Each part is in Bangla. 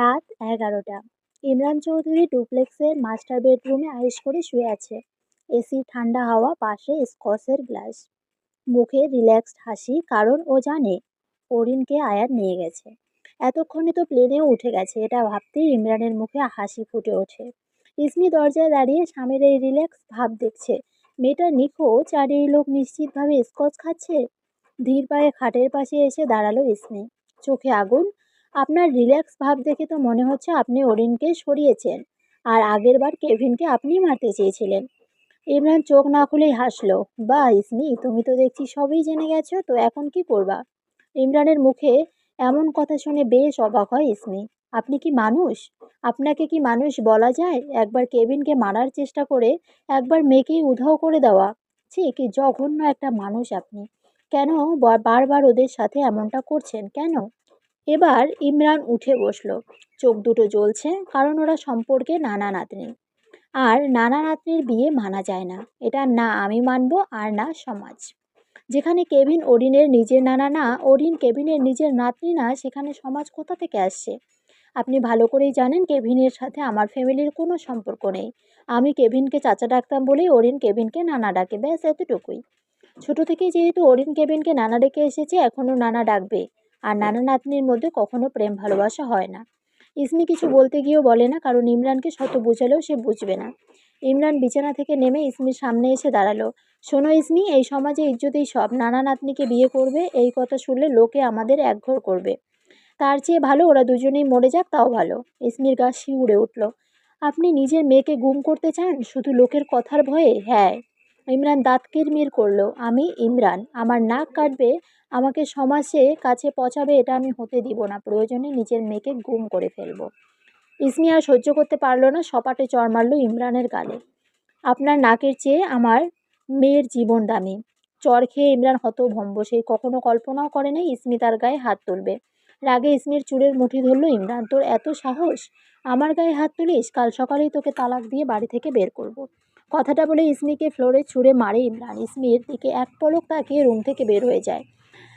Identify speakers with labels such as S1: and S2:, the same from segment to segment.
S1: রাত ১১টা। ইমরান চৌধুরী ডুপ্লেক্সের মাস্টার বেডরুমে আয়েশ করে শুয়ে আছে। এসি ঠান্ডা হাওয়া, পাশে স্কচের গ্লাস, মুখে রিল্যাক্সড হাসি, কারণ ও জানে অরিনকে আয়ান নিয়ে গেছে। এতক্ষণে তো প্লেনেও উঠে গেছে, এটা ভাবতেই ইমরানের মুখে হাসি ফুটে ওঠে। ইসমি দরজায় দাঁড়িয়ে স্বামীর এই রিল্যাক্স ভাব দেখছে। মেয়েটা নিখোঁজ আর এই লোক নিশ্চিতভাবে স্কচ খাচ্ছে। ধীর পায়ে খাটের পাশে এসে দাঁড়ালো ইসমি, চোখে আগুন। আপনার রিল্যাক্স ভাব দেখে তো মনে হচ্ছে আপনি অরিনকে সরিয়েছেন, আর আগের বার কেভিনকে আপনি মারতে চেয়েছিলেন। ইমরান চোখ না খুলেই হাসলো। বাহ ইসমি, তুমি তো দেখছি সবই জেনে গেছো, তো এখন কি করবা? ইমরানের মুখে এমন কথা শুনে বেশ অবাক হয় ইসমি। আপনি কি মানুষ? আপনাকে কি মানুষ বলা যায়? একবার কেভিনকে মারার চেষ্টা করে একবার মেয়েকেই উধাও করে দেওয়া। ছি, কি জঘন্য একটা মানুষ আপনি। কেন বারবার ওদের সাথে এমনটা করছেন কেন? এবার ইমরান উঠে বসলো। চোখ দুটো জ্বলছে, কারণ ওরা সম্পর্কে নানা নাতনি। আর নানা নাতনির বিয়ে মানা যায় না, এটা না আমি মানবো আর না সমাজ। যেখানে কেভিন অরিনের নিজের নানা না, অরিন কেভিনের নিজের নাতনি না, সেখানে সমাজ কোথা থেকে আসছে? আপনি ভালো করেই জানেন কেভিনের সাথে আমার ফ্যামিলির কোনো সম্পর্ক নেই। আমি কেভিনকে চাচা ডাকতাম বলেই অরিন কেভিনকে নানা ডাকে, ব্যাস এতটুকুই। ছোট থেকেই যেহেতু অরিন কেভিনকে নানা ডেকে এসেছে, এখনও নানা ডাকবে। আর নানা নাতনির মধ্যে কখনো প্রেম ভালোবাসা হয় না। ইসমি কিছু বলতে গিয়েও বলে না, কারণ ইমরানকে শত বোঝালেও সে বুঝবে না। ইমরান বিছানা থেকে নেমে ইসমির সামনে এসে দাঁড়ালো। শোনো ইসমি, এই সমাজে ইজ্জতেই সব। নানা নাতনিকে বিয়ে করবে, এই কথা শুনলে লোকে আমাদের একঘর করবে। তার চেয়ে ভালো ওরা দুজনেই মরে যাক, তাও ভালো। ইসমির গা শিউরে উঠল। আপনি নিজের মেয়েকে গুম করতে চান শুধু লোকের কথার ভয়ে? হ্যাঁ। ইমরান দাঁত কিরমির করলো। আমি ইমরান, আমার নাক কাটবে, আমাকে সমাজে কাছে পচাবে, এটা আমি হতে দিব না। প্রয়োজনে নিজের মেয়েকে গুম করে ফেলবো। ইসমি আর সহ্য করতে পারল না, সপাটে চড় মারল ইমরানের গালে। আপনার নাকের চেয়ে আমার মেয়ের জীবন দামি। চড় খেয়ে ইমরান হতভম্ব, সে কখনো কল্পনাও করে নাই ইসমি তার গায়ে হাত তুলবে। রাগে ইসমির চুলের মুঠি ধরল ইমরান। তোর এত সাহস, আমার গায়ে হাত তুলিস? কাল সকালেই তোকে তালাক দিয়ে বাড়ি থেকে বের করব। কথাটা বলে ইসমিকে ফ্লোরে ছুঁড়ে মারে ইমরান। ইসমির দিকে এক পলক তাকিয়ে রুম থেকে বের হয়ে যায়।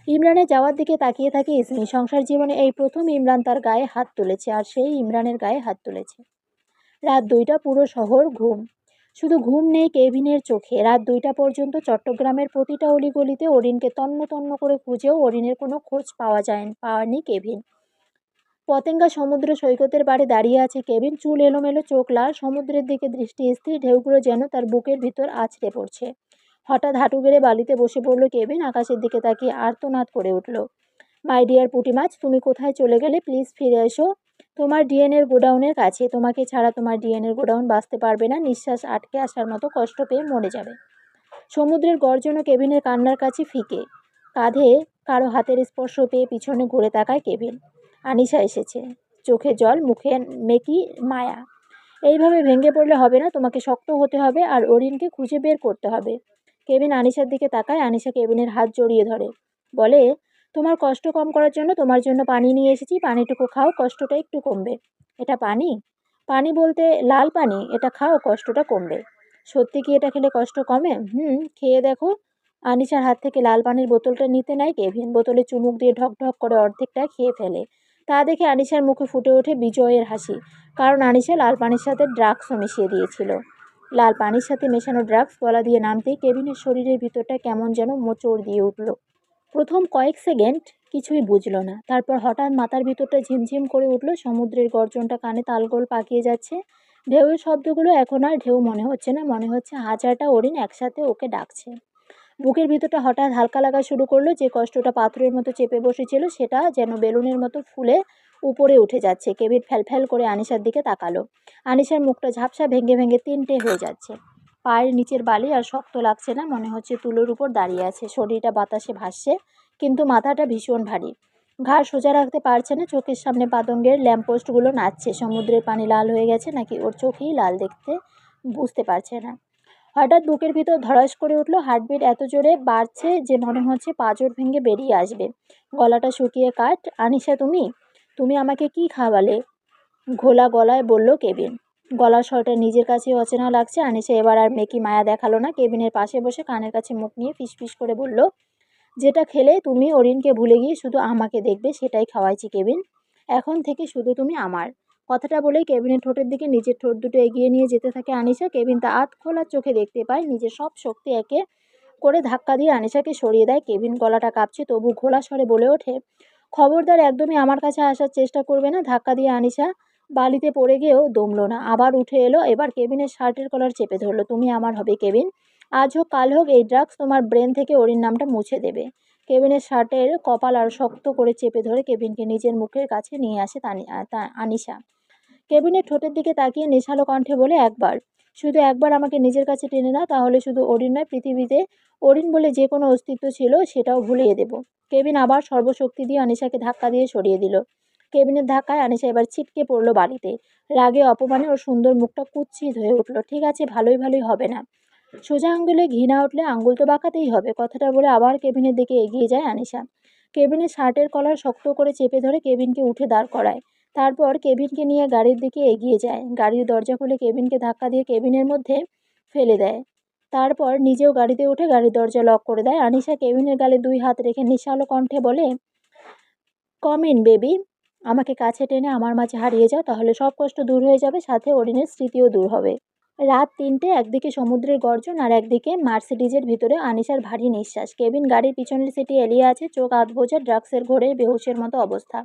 S1: ইমরানের যাওয়ার দিকে তাকিয়ে থাকে ইসমি। সংসার জীবনে এই প্রথম ইমরান তার গায়ে হাত তুলেছে, আর সেই ইমরানের গায়ে হাত তুলেছে। রাত ২টা, পুরো শহর ঘুম। শুধু ঘুম নেই কেভিনের চোখে। রাত ২টা পর্যন্ত চট্টগ্রামের প্রতিটা অলিগলিতে অরিনকে তন্ন তন্ন করে খুঁজেও অরিনের কোনো খোঁজ পাওয়ানি কেভিন। পতেঙ্গা সমুদ্র সৈকতের পাড়ে দাঁড়িয়ে আছে কেভিন, চুল এলোমেলো, চোখ লাল, সমুদ্রের দিকে দৃষ্টি স্থির। ঢেউগুলো যেন তার বুকের ভিতর আছড়ে পড়ছে। হঠাৎ হাঁটু গেড়ে বালিতে বসে পড়ল কেভিন, আকাশের দিকে তাকিয়ে আর্তনাদ করে উঠল। মাই ডিয়ার পুঁটি মাছ, তুমি কোথায় চলে গেলে? প্লিজ ফিরে এসো। তোমার ডিএনএর গোডাউনের কাছে। তোমাকে ছাড়া তোমার ডিএনএর গোডাউন বাঁচতে পারবে না, নিঃশ্বাস আটকে আসার মতো কষ্ট পেয়ে মরে যাবে। সমুদ্রের গর্জন ও কেভিনের কান্নার কাছে ফিকে। কাঁধে কারো হাতের স্পর্শ পেয়ে পিছনে ঘুরে তাকায় কেভিন। আনিশা এসেছে। চোখে জল, মুখে মেকি মায়া। এইভাবে ভেঙে পড়লে হবে না, তোমাকে শক্ত হতে হবে আর অরিনকে খুঁজে বের করতে হবে। কেভিন আনিশার দিকে তাকায়। আনিশা কেভিনের হাত জড়িয়ে ধরে, বলে, তোমার কষ্ট কম করার জন্য তোমার জন্য পানি নিয়ে এসেছি, পানিটুকু খাও, কষ্টটা একটু কমবে। এটা পানি? পানি বলতে লাল পানি, এটা খাও, কষ্টটা কমবে। সত্যি কি এটা খেলে কষ্ট কমে? খেয়ে দেখো। আনিশার হাত থেকে লাল পানির বোতলটা নিতে নেয় কেভিন। বোতলে চুমুক দিয়ে ঢক ঢক করে অর্ধেকটা খেয়ে ফেলে। তা দেখে আনিশার মুখে ফুটে ওঠে বিজয়ের হাসি, কারণ আনিশা লাল পানির সাথে ড্রাগসও মিশিয়ে দিয়েছিল। লাল পানির সাথে মেশানো ড্রাগস গলা দিয়ে নামতেই কেভিনের শরীরের ভিতরটা কেমন যেন মোচড় দিয়ে উঠল। প্রথম কয়েক সেকেন্ড কিছুই বুঝল না, তারপর হঠাৎ মাথার ভিতরটা ঝিমঝিম করে উঠল। সমুদ্রের গর্জনটা কানে তালগোল পাকিয়ে যাচ্ছে। ঢেউয়ের শব্দগুলো এখন আর ঢেউ মনে হচ্ছে না, মনে হচ্ছে হাজারটা হরিণ একসাথে ওকে ডাকছে। বুকের ভিতরটা হঠাৎ হালকা লাগা শুরু করলো। যে কষ্টটা পাথরের মতো চেপে বসেছিল সেটা যেন বেলুনের মতো ফুলে উপরে উঠে যাচ্ছে। কেভিন ফ্যাল করে আনিশার দিকে তাকালো। আনিশার মুখটা ঝাপসা, ভেঙে ভেঙে তিনটে হয়ে যাচ্ছে। পায়ের নিচের বালি আর শক্ত লাগছে না, মনে হচ্ছে তুলোর উপর দাঁড়িয়ে আছে। শরীরটা বাতাসে ভাসছে, কিন্তু মাথাটা ভীষণ ভারী। ঘাড় সোজা রাখতে পারছে না। চোখের সামনে পাতঙ্গের ল্যাম্পপোস্টগুলো নাচছে। সমুদ্রের পানি লাল হয়ে গেছে নাকি ওর চোখেই লাল দেখতে বুঝতে পারছে না। হঠাৎ বুকের ভিতর ধড়াস করে উঠল। হার্টবিট এত জোরে বাড়ছে যে মনে হচ্ছে পাঁজর ভেঙে বেরিয়ে আসবে। গলাটা শুকিয়ে কাঠ। আনিশা, তুমি তুমি আমাকে কি খাওয়ালে? ঘোলা গলায় বলল কেবিন। গলার স্বরটা নিজের কাছে অচেনা লাগছে। আনিশা এবার আর মেকি মায়া দেখালো না। কেবিনের পাশে বসে কানের কাছে মুখ নিয়ে ফিসফিস করে বলল, যেটা খেলে তুমি অরিনকে ভুলে গিয়ে শুধু আমাকে দেখবে, সেটাই খাওয়াইছি কেবিন। এখন থেকে শুধু তুমি আমার। কথাটা বলেই কেবিনের ঠোঁটের দিকে নিজের ঠোঁট দুটো এগিয়ে নিয়ে যেতে থাকে আনিশা। কেবিন তা আধ খোলা চোখে দেখতে পায় নিজের সব শক্তি একে করে ধাক্কা দিয়ে আনিশাকে সরিয়ে দেয়। কেবিন গলাটা কাঁপছে, তবু ঘোলা স্বরে বলে ওঠে, খবরদার একদমই আমার কাছে আসার চেষ্টা করবে না। ধাক্কা দিয়ে আনিশা বালিতে পড়ে গিয়েও দমলো না, আবার উঠে এলো। এবার কেবিনের শার্টের কলার চেপে ধরলো। তুমি আমার হবে কেবিন, আজ হোক কাল হোক এই ড্রাগস তোমার ব্রেন থেকে ওরির নামটা মুছে দেবে। কেবিনের শার্টের কপাল আর শক্ত করে চেপে ধরে কেবিনকে নিজের মুখের কাছে নিয়ে আসে আনিশা। কেবিনের ঠোঁটের দিকে তাকিয়ে নেশালো কণ্ঠে বলে, একবার, শুধু একবার আমাকে নিজের কাছে টেনে নাও, তাহলে শুধু অরিন নয়, পৃথিবীতে অরিন বলে যে কোনো অস্তিত্ব ছিল সেটাও ভুলিয়ে দেব। কেবিন আবার সর্বশক্তি দিয়ে আনিশাকে ধাক্কা দিয়ে সরিয়ে দিল। কেবিনের ধাক্কায় আনিশা এবার ছিটকে পড়লো বাড়িতে। রাগে অপমানে ওর সুন্দর মুখটা কুৎসিত হয়ে উঠল। ঠিক আছে, ভালোই ভালোই হবে না, সোজা আঙ্গুলে ঘি না উঠলে আঙ্গুল তো বাঁকাতেই হবে। কথাটা বলে আবার কেবিনের দিকে এগিয়ে যায় আনিশা। কেবিনের শার্টের কলার শক্ত করে চেপে ধরে কেবিনকে উঠে দাঁড় করায়। তারপর কেবিনকে নিয়ে গাড়ির দিকে এগিয়ে যায়। গাড়ির দরজা খুলে কেবিনকে ধাক্কা দিয়ে কেবিনের মধ্যে ফেলে দেয়। তারপর নিজেও গাড়িতে উঠে গাড়ির দরজা লক করে দেয়। আনিশা কেবিনের গালে 2 হাত রেখে নেশালো কণ্ঠে বলে, কম ইন বেবি, আমাকে কাছে টেনে আমার মাঝে হারিয়ে যাও, তাহলে সব কষ্ট দূর হয়ে যাবে, সাথে অরিনের স্মৃতিও দূর হবে। রাত 3টে, একদিকে সমুদ্রের গর্জন আর একদিকে মার্সিডিজের ভিতরে আনিশার ভারী নিঃশ্বাস। কেবিন গাড়ির পিছনের সিটে এলিয়ে আছে, চোখ আধবোঝা, ড্রাগসের ঘোরে বেহুশের মতো অবস্থা।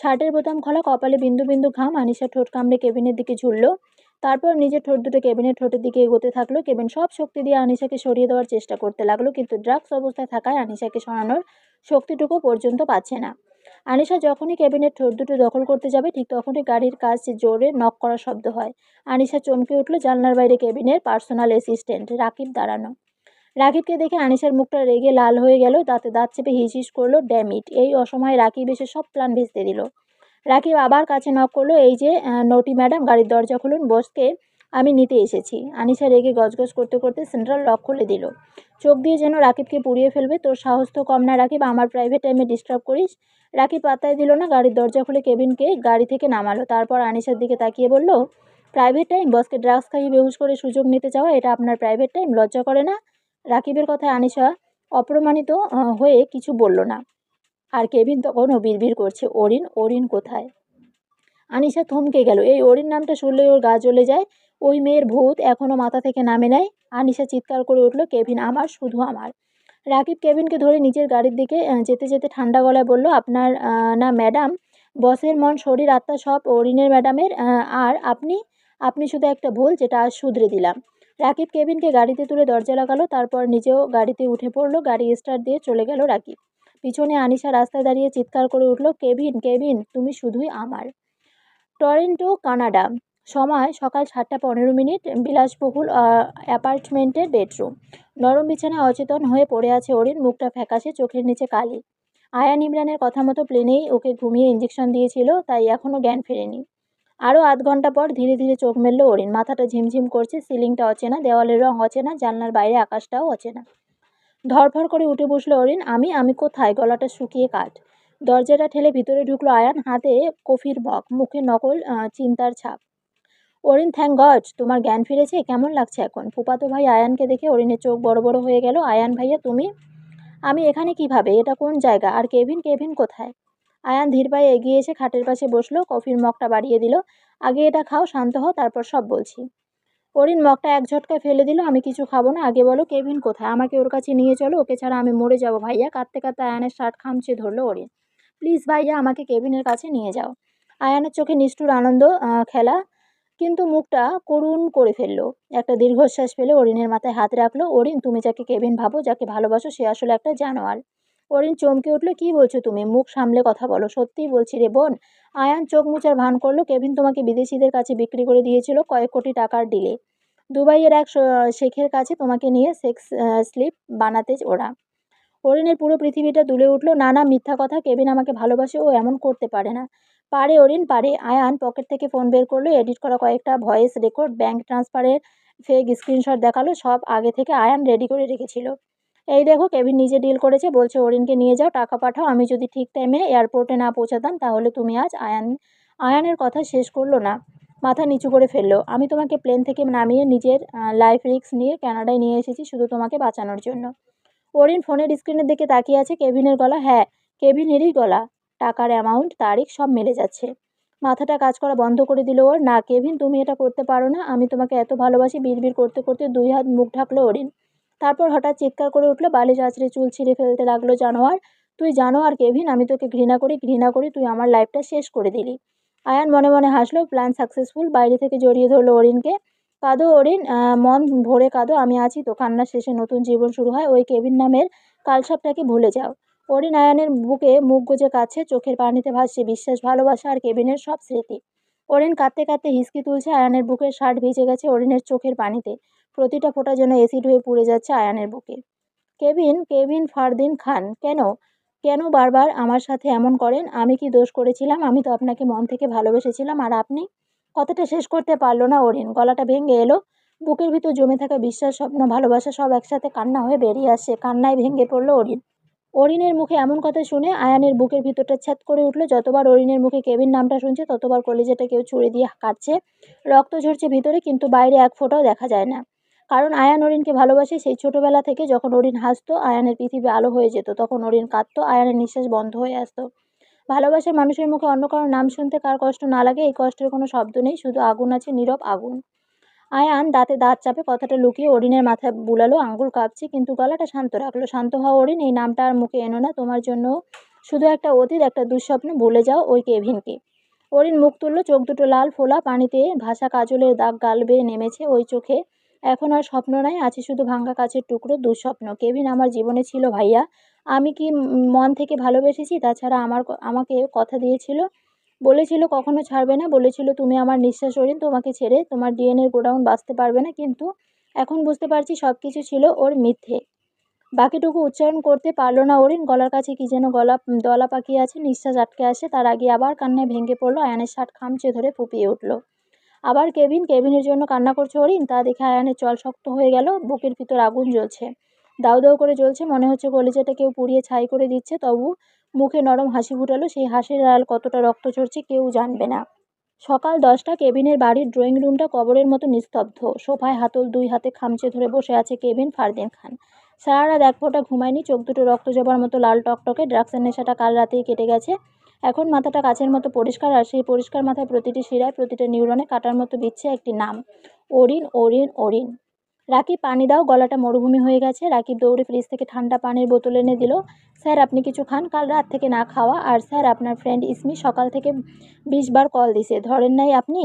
S1: শার্টের বোতাম খোলা, কপালে বিন্দু বিন্দু ঘাম। আনিশা ঠোঁট কামড়ে কেবিনের দিকে ঝুলল। তারপর নিজের ঠোঁট দুটো কেবিনের ঠোঁটের দিকে এগোতে থাকলো। কেবিন সব শক্তি দিয়ে আনিশাকে সরিয়ে দেওয়ার চেষ্টা করতে লাগলো, কিন্তু ড্রাগস অবস্থায় থাকায় আনিশাকে সরানোর শক্তিটুকু পর্যন্ত পাচ্ছে না। আনিশা যখনই কেবিনের ঠোঁট দুটো দখল করতে যাবে, ঠিক তখনই গাড়ির কাজ জোরে নক করার শব্দ হয়। আনিশা চমকে উঠল। জানলার বাইরে কেবিনের পার্সোনাল অ্যাসিস্ট্যান্ট রাকিব দাঁড়ানো। রাকিবকে দেখে আনিশার মুখটা রেগে লাল হয়ে গেল, দাঁতে দাঁত চেপে হিস হিস করলো, ড্যাম ইট, এই অসময়ে রাকিব এসে সব প্ল্যান ভেস্তে দিল। রাকিব আবার কাছে নক করলো, এই যে নটি ম্যাডাম, গাড়ির দরজা খুলুন, বসকে আমি নিতে এসেছি। আনিশা রেগে গজগজ করতে করতে সেন্ট্রাল লক খুলে দিল। চোখ দিয়ে যেন রাকিবকে পুড়িয়ে ফেলবে। তোর সাহস তো কম না রাকিব, আমার প্রাইভেট টাইমে ডিস্টার্ব করিস। রাকিব পাত্তাই দিল না, গাড়ির দরজা খুলে কেবিনকে গাড়ি থেকে নামালো। তারপর আনিশার দিকে তাকিয়ে বলল, প্রাইভেট টাইম? বসকে ড্রাগস খাইয়ে বেহুশ করে সুযোগ নিতে চাওয়া, এটা আপনার প্রাইভেট টাইম? লজ্জা করে না? রাকিবের কথায় আনিশা অপ্রমাণিত হয়ে কিছু বলল না। আর কেবিন তখনও বিড়বিড় করছে, অরিন, অরিন কোথায়? আনিশা থমকে গেল। এই অরিন নামটা শুনলেই ওর গা জ্বলে যায়। ওই মেয়ের ভূত এখনো মাথা থেকে নামে নাই। আনিশা চিৎকার করে উঠল, কেবিন আমার, শুধু আমার। রাকিব কেবিনকে ধরে নিজের গাড়ির দিকে যেতে যেতে ঠান্ডা গলায় বলল, আপনার না ম্যাডাম, বসের মন শরীর আত্মা সব অরিনের ম্যাডামের, আর আপনি, আপনি শুধু একটা ভুল, যেটা আজ শুধরে দিলাম। রাকিব কেবিনকে গাড়িতে তুলে দরজা লাগালো, তারপর নিজেও গাড়িতে উঠে পড়লো। গাড়ি স্টার্ট দিয়ে চলে গেল রাকিব। পিছনে আনিশা রাস্তায় দাঁড়িয়ে চিৎকার করে উঠল, কেবিন, কেবিন, তুমি শুধুই আমার। Toronto, Canada. সময় সকাল 7টা 15 মিনিট। বিলাসবহুল অ্যাপার্টমেন্টের বেডরুম। নরম বিছানায় অচেতন হয়ে পড়ে আছে অরিন, মুখটা ফ্যাকাশে, চোখের নিচে কালি। আয়ান ইমরানের কথা মতো প্লেনেই ওকে ঘুমিয়ে ইঞ্জেকশন দিয়েছিল, তাই এখনও জ্ঞান ফেরেনি। আরও আধ ঘন্টা পর ধীরে ধীরে চোখ মেলল অরিন। মাথাটা ঝিমঝিম করছে, সিলিংটা অচেনা, দেওয়ালের রং অচেনা, জানলার বাইরে আকাশটাও অচেনা। ধরফর করে উঠে বসলো অরিন। আমি কোথায়? গলাটা শুকিয়ে কাঠ। দরজাটা ঠেলে ভিতরে ঢুকলো আয়ান, হাতে কফির মগ, মুখে নকল চিন্তার ছাপ। অরিন, থ্যাংক গড তোমার জ্ঞান ফিরেছে। কেমন লাগছে এখন? ফুপাতো ভাই আয়ানকে দেখে অরিনের চোখ বড় বড় হয়ে গেল। আয়ান ভাইয়া তুমি? আমি এখানে কিভাবে? এটা কোন জায়গা? আর কেভিন, কেভিন কোথায়? আয়ান ধীর পায়ে এগিয়ে এসে খাটের পাশে বসলো, কফির মগটা বাড়িয়ে দিল। আগে এটা খাও, শান্ত হও, তারপর সব বলছি। অরিন মগটা এক ঝটকায় ফেলে দিল। আমি কিছু খাবো না, আগে বলো কেভিন কোথায়? আমাকে ওর কাছে নিয়ে চলো, ওকে ছাড়া আমি মরে যাবো ভাইয়া। কাঁদতে কাঁদতে আয়ানের শার্ট খামচে ধরলো অরিন। প্লিজ ভাইয়া, আমাকে কেভিনের কাছে নিয়ে যাও। আয়ানের চোখে নিষ্ঠুর আনন্দ খেলা, কিন্তু মুখটা করুণ করে ফেললো। একটা দীর্ঘশ্বাস ফেলে অরিনের মাথায় হাত রাখলো। অরিন, তুমি যাকে কেভিন ভাবো, যাকে ভালোবাসো, সে আসলে একটা জানোয়ার। অরিন চমকে উঠলো, কি বলছো তুমি? মুখ সামলে কথা বলো। সত্যিই বলছি রে বোন। আয়ান চোখ মুছার ভান করলো। কেভিন তোমাকে বিদেশিদের কাছে বিক্রি করে দিয়েছিল কয়েক কোটি টাকার ডিলে। দুবাইয়ের এক শেখের কাছে তোমাকে নিয়ে সেক্স স্লিপ বানাতে ওরা। অরিনের পুরো পৃথিবীটা দুলে উঠলো। না না, মিথ্যা কথা, কেভিন আমাকে ভালোবাসে, ও এমন করতে পারে না। পারে অরিন, পারে। আয়ান পকেট থেকে ফোন বের করলো, এডিট করা কয়েকটা ভয়েস রেকর্ড, ব্যাংক ট্রান্সফারের ফেক স্ক্রিনশট দেখালো, সব আগে থেকে আয়ান রেডি করে রেখেছিল। এই দেখো, কেভিন নিজে ডিল করেছে, বলছে অরিনকে নিয়ে যাও, টাকা পাঠাও, আমি যদি ঠিক টাইমে এয়ারপোর্টে না পৌঁছাতাম তাহলে তুমি আজ। আয়ানের কথা শেষ করলো না, মাথা নিচু করে ফেললো। আমি তোমাকে প্লেন থেকে নামিয়ে নিজের লাইফ রিস্ক নিয়ে কানাডায় নিয়ে এসেছি শুধু তোমাকে বাঁচানোর জন্য। অরিন ফোনের স্ক্রিনের দিকে তাকিয়ে আছে। কেভিনের গলা, হ্যাঁ, কেভিনেরই গলা। টাকার অ্যামাউন্ট, তারিখ সব মিলে যাচ্ছে। মাথাটা কাজ করা বন্ধ করে দিল ওর। না কেভিন, তুমি এটা করতে পারো না, আমি তোমাকে এত ভালোবাসি। বিড়বিড় করতে করতে 2 হাত মুখ ঢাকলো অরিন। তারপর হঠাৎ চিৎকার করে উঠল, বালিশ আঁচড়ে চুল ছিঁড়ে ফেলতে লাগলো। জানোয়ার, তুই জানোয়ার কেভিন, আমি তোকে ঘৃণা করি, ঘৃণা করি, তুই আমার লাইফটা শেষ করে দিলি। আয়ান মনে মনে হাসলো। Plan successful. বাইরে থেকে জড়িয়ে ধরলো অরিনকে। কাঁদো অরিন, মন ভরে কাঁদো, আমি আছি তো। কান্নার শেষে নতুন জীবন শুরু হয়। ওই কেভিন নামের কালসাপটাকে ভুলে যাও। অরিন আয়ানের বুকে মুখ গুজে কাঁদছে, চোখের পানিতে ভাসছে বিশ্বাস, ভালোবাসা আর কেভিনের সব স্মৃতি। অরিন কাঁদতে কাঁদতে হিসকি তুলছে। আয়ানের বুকের শার্ট ভিজে গেছে অরিনের চোখের পানিতে। প্রতিটা ফোঁটা যেন এসিড হয়ে পুড়ে যাচ্ছে আয়ানের বুকে। কেভিন, কেভিন ফারদিন খান, কেন, কেন বারবার আমার সাথে এমন করেন? আমি কি দোষ করেছিলাম? আমি তো আপনাকে মন থেকে ভালোবেসেছিলাম, আর আপনি? কথাটা শেষ করতে পারল না অরিন। গলাটা ভেঙে এলো। বুকের ভিতর জমে থাকা বিশ্বাস, স্বপ্ন, ভালোবাসা সব একসাথে কান্না হয়ে বেরিয়ে আসছে। কান্নায় ভেঙে পড়ল অরিন। অরিনের মুখে এমন কথা শুনে আয়ানের বুকের ভিতরটা ছ্যাদ করে উঠল। যতবার অরিনের মুখে কেবিন নামটা শুনছে ততবার কলিজাটা কেউ ছুরি দিয়ে কাটছে। রক্ত ঝরছে ভিতরে, কিন্তু বাইরে এক ফোঁটাও দেখা যায় না। কারণ আয়ান অরিনকে ভালোবাসে। সেই ছোটবেলা থেকে যখন অরিন হাসতো আয়ানের পৃথিবী আলো হয়ে যেত, তখন অরিন কাঁদতো, আয়ানের নিঃশ্বাস বন্ধ হয়ে আসতো। ভালোবাসার মানুষের মুখে অন্য কারোর নাম শুনতে কার কষ্ট না লাগে? এই কষ্টের কোনো শব্দ নেই, শুধু আগুন আছে, নীরব আগুন। আয়ান দাঁতে দাঁত চাপে কথাটা লুকিয়ে অরিনের মাথায় বুলালো। আঙ্গুল কাঁপছে, কিন্তু গলাটা শান্ত রাখলো। শান্ত হও অরিন, এই নামটা আর মুখে এনো না। তোমার জন্য শুধু একটা অতীত, একটা দুঃস্বপ্ন। ভুলে যাও ওই কেভিনকে। অরিন মুখ তুললো। চোখ দুটো লাল ফোলা, পানিতে ভাসা কাজলের দাগ গাল বেয়ে নেমেছে ওই চোখে। এখন আর স্বপ্ন নাই, আছে শুধু ভাঙা কাচের টুকরো, দুঃস্বপ্ন। কেভিন আমার জীবনে ছিল ভাইয়া। আমি কি মন থেকে ভালোবেসেছি? তাছাড়া আমাকে কথা দিয়েছিল, বলেছিল কখনো ছাড়বে না, বলেছিল তুমি আমার নিঃশ্বাস অরিন, তোমাকে ছেড়ে তোমার ডিএনএ গোডাউন বাঁচতে পারবে না। কিন্তু এখন বুঝতে পারছি সবকিছু ছিল ওর মিথ্যে। বাকিটুকু উচ্চারণ করতে পারল না অরিন। গলার কাছে কি যেন দলা পাকিয়ে আছে, নিঃশ্বাস আটকে আসে। তার আগে আবার কান্নায় ভেঙে পড়লো। আয়ানের শার্ট খামচে ধরে ফুপিয়ে উঠল। আবার কেভিন, কেভিনের জন্য কান্না করছে অরিন? তা দেখে আয়ানের চল শক্ত হয়ে গেল। বুকের ভিতর আগুন জ্বলছে, দাউ দাউ করে জ্বলছে। মনে হচ্ছে কলিজাটা কেউ পুড়িয়ে ছাই করে দিচ্ছে। তবু মুখে নরম হাসি ফুটালো। সেই হাসির আড়াল কতটা রক্ত ঝরছে কেউ জানবে না। সকাল 10টা। কেভিনের বাড়ির ড্রয়িং রুমটা কবরের মতো নিস্তব্ধ। সোফায় হাতল দুই হাতে খামচে ধরে বসে আছে কেভিন ফারদিন খান। সারা রাত এক ফোঁটা ঘুমায়নি, চোখ দুটো রক্ত জবার মতো লাল টকটকে। ড্রাগসের নেশাটা কাল রাতেই কেটে গেছে। এখন মাথাটা কাচের মতো পরিষ্কার, আর সেই পরিষ্কার মাথায় প্রতিটি শিরায়, প্রতিটা নিউরনে কাটার মতো বিচ্ছে একটি নাম, অরিন, অরিন, অরিন। রাকিব, পানি দাও, গলাটা মরুভূমি হয়ে গেছে। রাকিব দৌড়ে ফ্রিজ থেকে ঠান্ডা পানির বোতল এনে দিল। স্যার আপনি কিছু খান, কাল রাত থেকে না খাওয়া। আর স্যার আপনার ফ্রেন্ড ইসমি সকাল থেকে 20 বার কল দিছে, ধরেন নাই আপনি?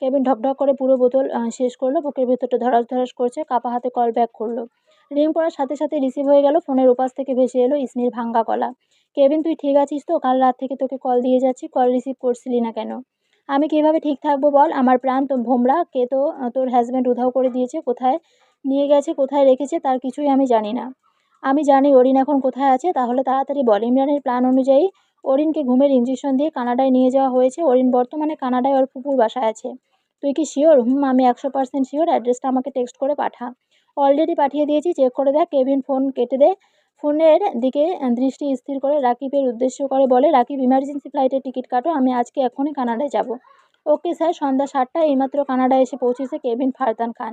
S1: কেবিন ঢকঢক করে পুরো বোতল শেষ করলো। বুকের ভেতরটা ধড়াস ধড়াস করছে। কাপা হাতে কল ব্যাক করলো। রিং করার সাথে সাথে রিসিভ হয়ে গেল। ফোনের ওপাশ থেকে ভেসে এলো ইসমির ভাঙ্গা গলা। কেবিন, তুই ঠিক আছিস তো? কাল রাত থেকে তোকে কল দিয়ে যাচ্ছি, কল রিসিভ করছিলি না কেন? আমি কিভাবে ঠিক থাকবো বল? আমার প্রাণ তো ভোমরা। কে তো তোর হাজব্যান্ড উধাও করে দিয়েছে, কোথায় নিয়ে গেছে, কোথায় রেখেছে, তার কিছুই আমি জানি না। আমি জানি অরিন এখন কোথায় আছে। তাহলে তাড়াতাড়ি বল। ইমরানের প্ল্যান অনুযায়ী অরিনকে ঘুমের ইঞ্জেকশন দিয়ে কানাডায় নিয়ে যাওয়া হয়েছে। অরিন বর্তমানে কানাডায় ওর ফুপুর বাসায় আছে। তুই কি শিওর? আমি 100% শিওর। অ্যাড্রেসটা আমাকে টেক্সট করে পাঠা। অলরেডি পাঠিয়ে দিয়েছি, চেক করে দেখ। কেভিন ফোন কেটে দে। ফোনের দিকে দৃষ্টি স্থির করে রাকিবের উদ্দেশ্য করে বলে, রাকিব ইমার্জেন্সি ফ্লাইটের টিকিট কাটো, আমি আজকে এখনই কানাডায় যাব। Okay sir. সন্ধ্যা 7টায় এইমাত্র কানাডায় এসে পৌঁছেছে Kevin Fardan Khan.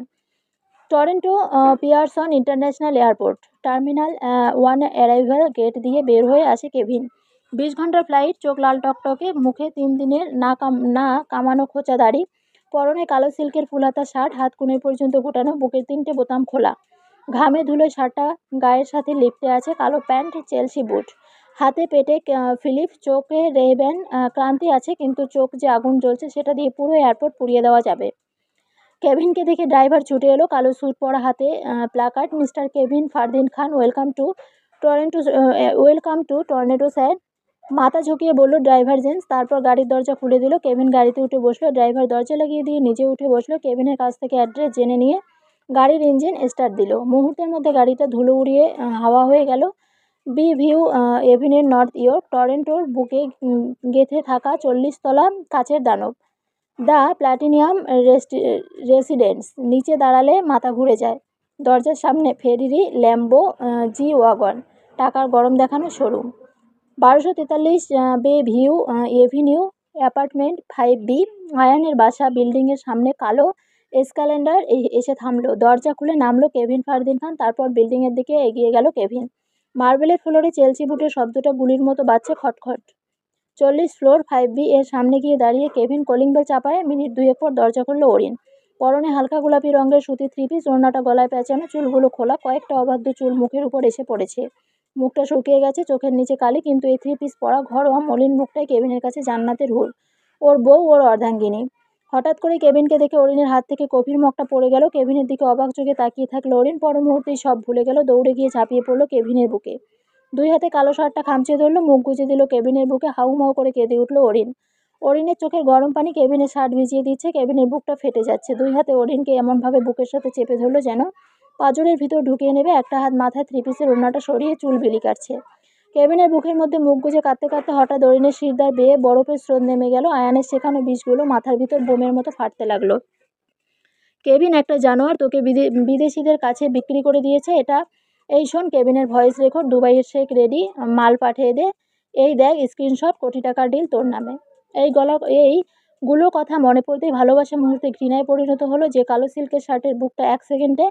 S1: Toronto Pearson International Airport, terminal 1 arrival gate দিয়ে বের হয়ে আসে কেভিন। 20 ঘন্টার ফ্লাইট। চোখ লাল টকটকে, মুখে 3 দিনের না কামানো খোঁচা দাড়ি, পরনে কালো সিল্কের ফুলহাতা শার্ট, হাত কনুই পর্যন্ত গোটানো, বুকের 3টে বোতাম খোলা। ঘামে ধুলোয় শার্টটা গায়ের সাথে লিপটে আছে। কালো প্যান্ট, চেলসি বুট, হাতে পেটে ফিলিপ, চোখে রেবেন। ক্লান্তি আছে, কিন্তু চোখ যে আগুন জ্বলছে, সেটা দিয়ে পুরো এয়ারপোর্ট পুড়িয়ে দেওয়া যাবে। কেভিনকে দেখে ড্রাইভার ছুটে এলো, কালো স্যুট পরা, হাতে placard. Mister Kevin Fardin Khan, welcome to tornado sir. মাথা ঝুঁকিয়ে বলল ড্রাইভার জেন্স। তারপর গাড়ির দরজা খুলে দিল। কেভিন গাড়িতে উঠে বসলো। ড্রাইভার দরজা লাগিয়ে দিয়ে নিজে উঠে বসলো। কেভিনের কাছ থেকে অ্যাড্রেস জেনে নিয়ে গাড়ির ইঞ্জিন স্টার্ট দিল। মুহূর্তের মধ্যে গাড়িটা ধুলো উড়িয়ে হাওয়া হয়ে গেল। Bay View Avenue, North York. টরন্টোর বুকে গেঁথে থাকা 40 তলা কাচের দানব, দ্য প্ল্যাটিনিয়াম রেসিডেন্স। নিচে দাঁড়ালে মাথা ঘুরে যায়। দরজার সামনে ফেরিরি ল্যাম্বো জি ওয়াগন, টাকার গরম দেখানো শোরুম। 1243 বে ভিউ এভিনিউ, অ্যাপার্টমেন্ট 5B। আয়ানের বাসা। বিল্ডিংয়ের সামনে কালো এসকালেন্ডার এসে থামলো। দরজা খুলে নামলো কেভিন ফারদিন খান। তারপর বিল্ডিংয়ের দিকে এগিয়ে গেল কেভিন। মার্বেলের ফ্লোরে চেলসি বুটের শব্দটা গুলির মতো বাজছে, খটখট। 40 ফ্লোর 5B এর সামনে গিয়ে দাঁড়িয়ে কেভিন কলিং বেল চাপায়। মিনিট 2 পর দরজা খুলল অরিন। পরনে হালকা গোলাপি রঙের সুতির 3 পিস, ওড়নাটা গলায় পেঁচানো, চুলগুলো খোলা, কয়েকটা অবাধ্য চুল মুখের উপর এসে পড়েছে। মুখটা শুকিয়ে গেছে, চোখের নিচে কালি, কিন্তু এই 3 পিস পরা ঘরোয়া মলিন মুখটাই কেভিনের কাছে জান্নাতের হুর। ওর বউ, ওর অর্ধাঙ্গিনী। হঠাৎ করে কেভিনকে দেখে অরিনের হাত থেকে কফির মগটা পড়ে গেল। কেভিনের দিকে অবাক চোখে তাকিয়ে থাকলো অরিন। পর মুহূর্তেই সব ভুলে গেল, দৌড়ে গিয়ে ঝাঁপিয়ে পড়লো কেভিনের বুকে। 2 হাতে কালো শার্টটা খামচে ধরলো, মুখ গুজে দিল কেভিনের বুকে। হাউমাউ করে কেঁদে উঠল অরিন। অরিনের চোখের গরম পানি কেভিনের শার্ট ভিজিয়ে দিচ্ছে। কেভিনের বুকটা ফেটে যাচ্ছে। 2 হাতে অরিনকে এমনভাবে বুকের সাথে চেপে ধরলো যেন পাঁজরের ভিতর ঢুকিয়ে নেবে। একটা হাত মাথায় 3 পিসের ওড়নাটা সরিয়ে চুল বিলি কাটছে। কেভিনের বুকের মধ্যে মুখ গুজে কাঁদতে কাঁদতে হঠাৎ অরিনের শিরদাঁড় বেয়ে বরফের স্রোত নেমে গেল। আয়ানের শেখানো বিষগুলো মাথার ভিতর বোমের মতো ফাটতে লাগলো। কেভিন, একটা জানোয়ার তোকে বিদেশিদের কাছে বিক্রি করে দিয়েছে। এই শোন, কেভিনের ভয়েস রেকর্ড, দুবাইয়ের শেখ রেডি, মাল পাঠিয়ে দে। এই দেখ স্ক্রিনশট, কোটি টাকার ডিল তোর নামে। এইগুলো কথা মনে পড়তেই ভালোবাসা মুহূর্তে ঘৃণায় পরিণত হলো। যে কালো সিল্কের শার্টের বুকটা 1 সেকেন্ডে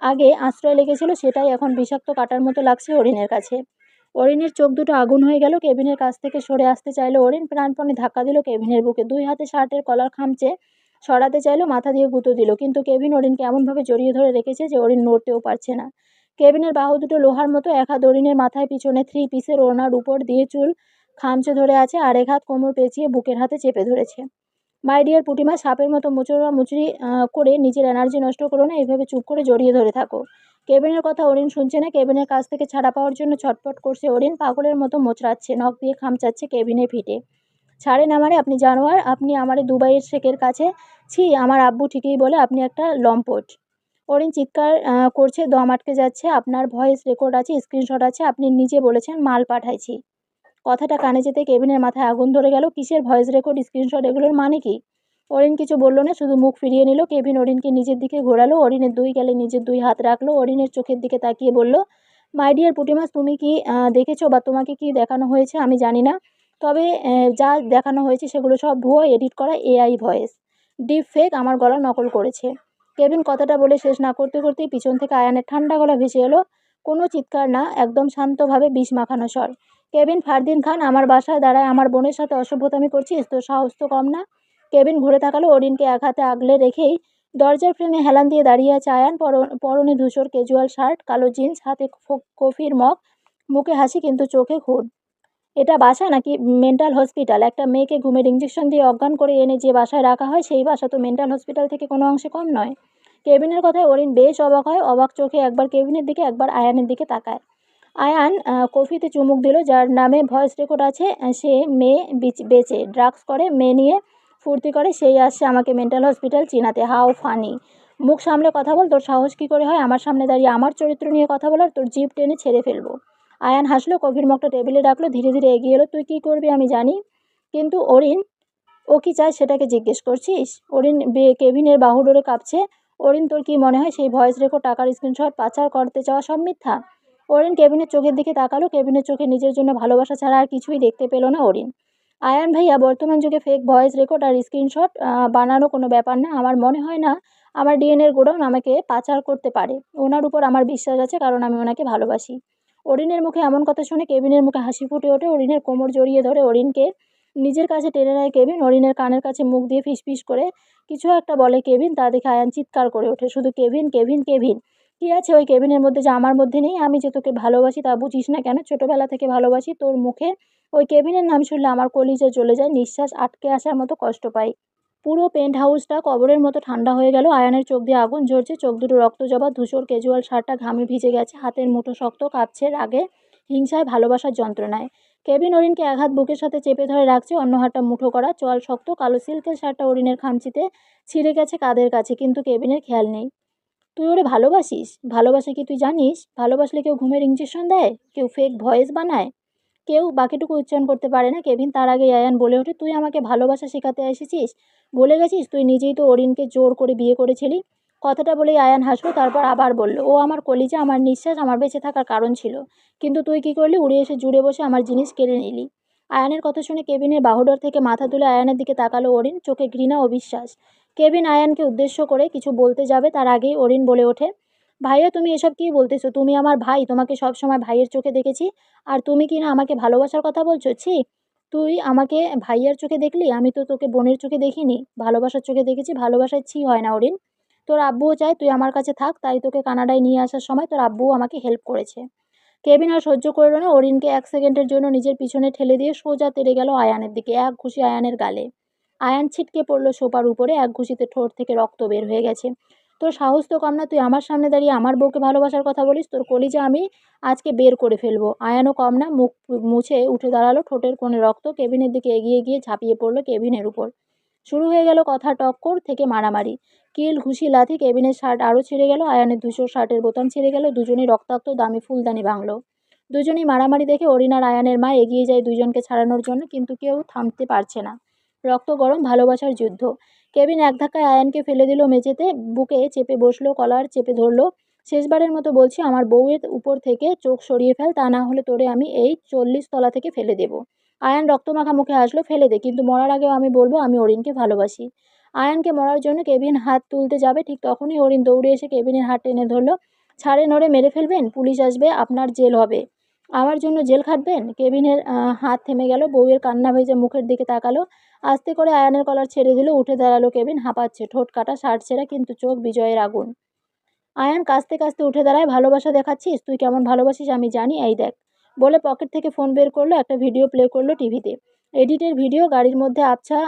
S1: আগে আশ্রয় লেগেছিল, সেটাই এখন বিষাক্ত কাটার মতো লাগছে অরিনের কাছে। অরিনের চোখ দুটো আগুন হয়ে গেল। কেভিনের কাছ থেকে সরে আসতে চাইলো অরিন। প্রাণপণে ধাক্কা দিল কেভিনের বুকে। 2 হাতে শার্টের কলার খামচে সরাতে চাইলো, মাথা দিয়ে গুঁতো দিল, কিন্তু কেভিন অরিনকে এমনভাবে জড়িয়ে ধরে রেখেছে যে অরিন নড়তেও পারছে না। কেভিনের বাহু দুটো লোহার মতো। এক হাত অরিনের মাথায় পিছনে 3 পিসের ওড়নার উপর দিয়ে চুল খামচে ধরে আছে, আর এক হাত কোমর পেঁচিয়ে বুকের হাতে চেপে ধরেছে। মাই ডিয়ার পুটিমা, সাপের মতো মুচড়ি করে নিজের এনার্জি নষ্ট করো না, এইভাবে চুপ করে জড়িয়ে ধরে থাকো। কেভিনের কথা অরিন শুনছে না। কেভিনের কাছ থেকে ছাড়া পাওয়ার জন্য ছটফট করছে অরিন। পাগলের মতো মোচড়াচ্ছে, নখ দিয়ে খামচাচ্ছে কেভিনের পিঠে। ছাড়েন আমারে, আপনি জানোয়ার। আপনি আমারে দুবাইয়ের শেখের কাছে। ছি, আমার আব্বু ঠিকই বলে আপনি একটা লম্পট। অরিন চিৎকার করছে, দম আটকে যাচ্ছে। আপনার ভয়েস রেকর্ড আছে, স্ক্রিনশট আছে, আপনি নিজে বলেছেন মাল পাঠাইছি। কথাটা কানে যেতে কেভিনের মাথায় আগুন ধরে গেল। কিসের ভয়েস রেকর্ড, স্ক্রিনশট, এগুলোর মানে কি? অরিন কিছু বলল না, শুধু মুখ ফিরিয়ে নিল। কেভিন অরিনকে নিজের দিকে ঘোরালো, অরিনের 2 গালে নিজের 2 হাত রাখলো, অরিনের চোখের দিকে তাকিয়ে বলল, মাই ডিয়ার পুটিমাস, তুমি কি দেখেছো বা তোমাকে কি দেখানো হয়েছে আমি জানি না, তবে যা দেখানো হয়েছে সেগুলো সব ভুয়ো, এডিট করা এআই ভয়েস। ডিপ ফেক আমার গলা নকল করেছে। কেভিন কথাটা বলে শেষ না করতে করতেই পিছন থেকে আয়ানের ঠান্ডা গলা ভেসে এলো। কোনো চিৎকার না, একদম শান্তভাবে বিষ মাখানো স্বর। কেভিন, ফারদিন খান, আমার বাসায় দাঁড়ায় আমার বোনের সাথে অসভ্যতামি করছিস? তোর সাহস তো কম না। কেভিন ঘুরে তাকালো। অরিনকে এক হাতে আগলে রেখেই দরজার ফ্রেমে হেলান দিয়ে দাঁড়িয়ে আছে আয়ান। পরনে ধূসর ক্যাজুয়াল শার্ট, কালো জিন্স, হাতে কফির মগ, মুখে হাসি কিন্তু চোখে খুন। এটা বাসা নাকি মেন্টাল হসপিটাল? একটা মেয়েকে ঘুমের ইঞ্জেকশন দিয়ে অজ্ঞান করে এনে যে বাসায় রাখা হয়, সেই বাসা তো মেন্টাল হসপিটাল থেকে কোনো অংশে কম নয়। কেভিনের কথায় অরিন বেশ অবাক হয়। অবাক চোখে একবার কেভিনের দিকে, একবার আয়ানের দিকে তাকায়। আয়ান কফিতে চুমুক দিল। যার নামে ভয়েস রেকর্ড আছে, সে মেয়ে বেচে, ড্রাগস করে, মেয়ে নিয়ে ফুর্তি করে, সেই আসছে আমাকে মেন্টাল হসপিটাল চিনাতে। How funny! মুখ সামলে কথা বল। তোর সাহস কী করে হয় আমার সামনে দাঁড়িয়ে আমার চরিত্র নিয়ে কথা বলার? তোর জিভ টেনে ছেড়ে ফেলবো। আয়ান হাসলো, কফির মগটা টেবিলে রাখলো, ধীরে ধীরে এগিয়ে এলো। তুই কী করবি আমি জানি, কিন্তু অরিন, ও কি চায় সেটাকে জিজ্ঞেস করছিস? অরিন কেভিনের বাহু ডোরে কাঁপছে। অরিন, তোর কি মনে হয় সেই ভয়েস রেকর্ড, টাকার স্ক্রিনশট, পাচার করতে চাওয়া সব মিথ্যা? অরিন কেভিনের চোখের দিকে তাকালো। কেভিনের চোখে নিজের জন্য ভালোবাসা ছাড়া আর কিছুই দেখতে পেল না অরিন। আয়ান ভাইয়া, বর্তমান যুগে ফেক ভয়েস রেকর্ড আর স্ক্রিনশট বানানো কোনো ব্যাপার না। আমার মনে হয় না আমার ডিএনএর গোডাউন আমাকে পাচার করতে পারে। ওনার উপর আমার বিশ্বাস আছে, কারণ আমি ওনাকে ভালোবাসি। অরিনের মুখে এমন কথা শুনে কেভিনের মুখে হাসি ফুটে ওঠে। অরিনের কোমর জড়িয়ে ধরে অরিনকে নিজের কাছে টেনে নেয় কেভিন। অরিনের কানের কাছে মুখ দিয়ে ফিসফিস করে কিছু একটা বলে কেভিন। তা দেখে আয়ান চিৎকার করে ওঠে, শুধু কেভিন, কেভিন, কেভিন। কি আছে ওই কেভিনের মধ্যে যা আমার মধ্যে নেই? আমি যে তোকে ভালোবাসি তা বুঝিস না কেন? ছোটবেলা থেকে ভালোবাসি। তোর মুখে ওই কেভিনের নাম শুনলে আমার কলিজা জ্বলে যায়, নিঃশ্বাস আটকে আসার মতো কষ্ট পাই। পুরো পেন্ট হাউসটা কবরের মতো ঠান্ডা হয়ে গেল। আয়ানের চোখ দিয়ে আগুন ঝরছে, চোখ দুটো রক্তজবা। ধূসর ক্যাজুয়াল শার্টটা ঘামে ভিজে গেছে, হাতের মুঠো শক্ত, কাঁপছে রাগে, হিংসায়, ভালোবাসার যন্ত্রণায়। কেভিন অরিনকে এক হাত বুকের সাথে চেপে ধরে রাখছে, অন্য হাতটা মুঠো করা, চোয়াল শক্ত। কালো সিল্কের শার্টটা অরিনের খামচিতে ছিঁড়ে গেছে কাঁধের কাছে, কিন্তু কেভিনের খেয়াল নেই। তুই ওরে ভালোবাসিস? ভালোবাসে কি তুই জানিস? ভালোবাসলে কেউ ঘুমের ইঞ্জেকশন দেয়? কেউ ফেক ভয়েস বানায়? কেউ বাকিটুকু উচ্চারণ করতে পারে না কেভিন। তার আগে আয়ান বলে ওঠে, তুই আমাকে ভালোবাসা শেখাতে এসেছিস? ভুলে গেছিস তুই নিজেই তো অরিনকে জোর করে বিয়ে করেছিলি? কথাটা বলেই আয়ান হাসলো, তারপর আবার বলল, ও আমার কলিজা, আমার নিঃশ্বাস, আমার বেঁচে থাকার কারণ ছিল। কিন্তু তুই কি করলি? উড়ে এসে জুড়ে বসে আমার জিনিস কেড়ে নিলি। আয়ানের কথা শুনে কেভিনের বাহুডোর থেকে মাথা তুলে আয়ানের দিকে তাকালো অরিন, চোখে ঘৃণা ও বিশ্বাস। কেভিন আয়ানকে উদ্দেশ্য করে কিছু বলতে যাবে, তার আগেই অরিন বলে ওঠে, ভাইয়া তুমি এসব কী বলতেছো? তুমি আমার ভাই, তোমাকে সব সময় ভাইয়ের চোখে দেখেছি, আর তুমি কি না আমাকে ভালোবাসার কথা বলছো? ছি! তুই আমাকে ভাইয়ার চোখে দেখলি, আমি তো তোকে বোনের চোখে দেখিনি, ভালোবাসার চোখে দেখেছি। ভালোবাসায় ছি হয় না অরিন। তোর আব্বুও চায় তুই আমার কাছে থাক, তাই তোকে কানাডায় নিয়ে আসার সময় তোর আব্বুও আমাকে হেল্প করেছে। কেবিন আর সহ্য করল না, অরিনকে এক সেকেন্ডের জন্য নিজের পিছনে ঠেলে দিয়ে সোজা তেড়ে গেল আয়ানের দিকে, এক ঘুষি আয়ানের গালে। আয়ান ছিটকে পড়ল সোফার উপরে, এক ঘুষিতে ঠোঁট থেকে রক্ত বের হয়ে গেছে। তোর সাহস তো কম না, তুই আমার সামনে দাঁড়িয়ে আমার বউকে ভালোবাসার কথা বলিস? তোর কলিজা আমি আজকে বের করে ফেলবো। আয়ানও কম না, মুখ মুছে উঠে দাঁড়ালো, ঠোঁটের কোণে রক্ত। কেবিনের দিকে এগিয়ে গিয়ে ঝাঁপিয়ে পড়ল কেবিনের উপর। শুরু হয়ে গেল কথা টক্কর থেকে মারামারি। কিল, ঘুষি, লাথি। কেবিনের শার্ট আরও ছিঁড়ে গেল, আয়ানের ধূসর শার্টের বোতাম ছিঁড়ে গেল, দুজনেই রক্তাক্ত, দামি ফুলদানি ভাঙল। দুজনেই মারামারি দেখে অরিন আর আয়ানের মা এগিয়ে যায় দুজনকে ছাড়ানোর জন্য, কিন্তু কেউ থামতে পারছে না। রক্ত গরম ভালোবাসার যুদ্ধ। কেবিন এক ধাক্কায় আয়ানকে ফেলে দিল মেঝেতে, বুকে চেপে বসলো, কলার চেপে ধরলো। শেষবারের মতো বলছি, আমার বউয়ের উপর থেকে চোখ সরিয়ে ফেল, তা না হলে তোরে আমি এই 40 তলা থেকে ফেলে দেব। আয়ান রক্তমাখা মুখে হাসলো, ফেলে দে, কিন্তু মরার আগেও আমি বলবো আমি অরিনকে ভালোবাসি। আয়ানকে মরার জন্য কেবিন হাত তুলতে যাবে, ঠিক তখনই অরিন দৌড়ে এসে কেবিনের হাত টেনে ধরলো। ছাড়ে নড়ে, মেরে ফেলবেন, পুলিশ আসবে, আপনার জেল হবে। আমার জন্য জেল খাটবেন? কেবিনের হাত থেমে গেল, বউয়ের কান্না ভেজা মুখের দিকে তাকালো। আস্তে করে আয়ানের কলার ছেড়ে দিল, উঠে দাঁড়ালো কেবিন, হাঁপাচ্ছে, ঠোঁট কাটা, শার্ট ছেঁড়া, কিন্তু চোখ বিজয়ের আগুন। আয়ান কাঁচতে কাঁচতে উঠে দাঁড়ায়। ভালোবাসা দেখাচ্ছিস? তুই কেমন ভালোবাসিস আমি জানি, এই দেখ। বলে পকেট থেকে ফোন বের করলো, একটা ভিডিও প্লে করলো টিভিতে। এডিটের ভিডিও। গাড়ির মধ্যে আবছা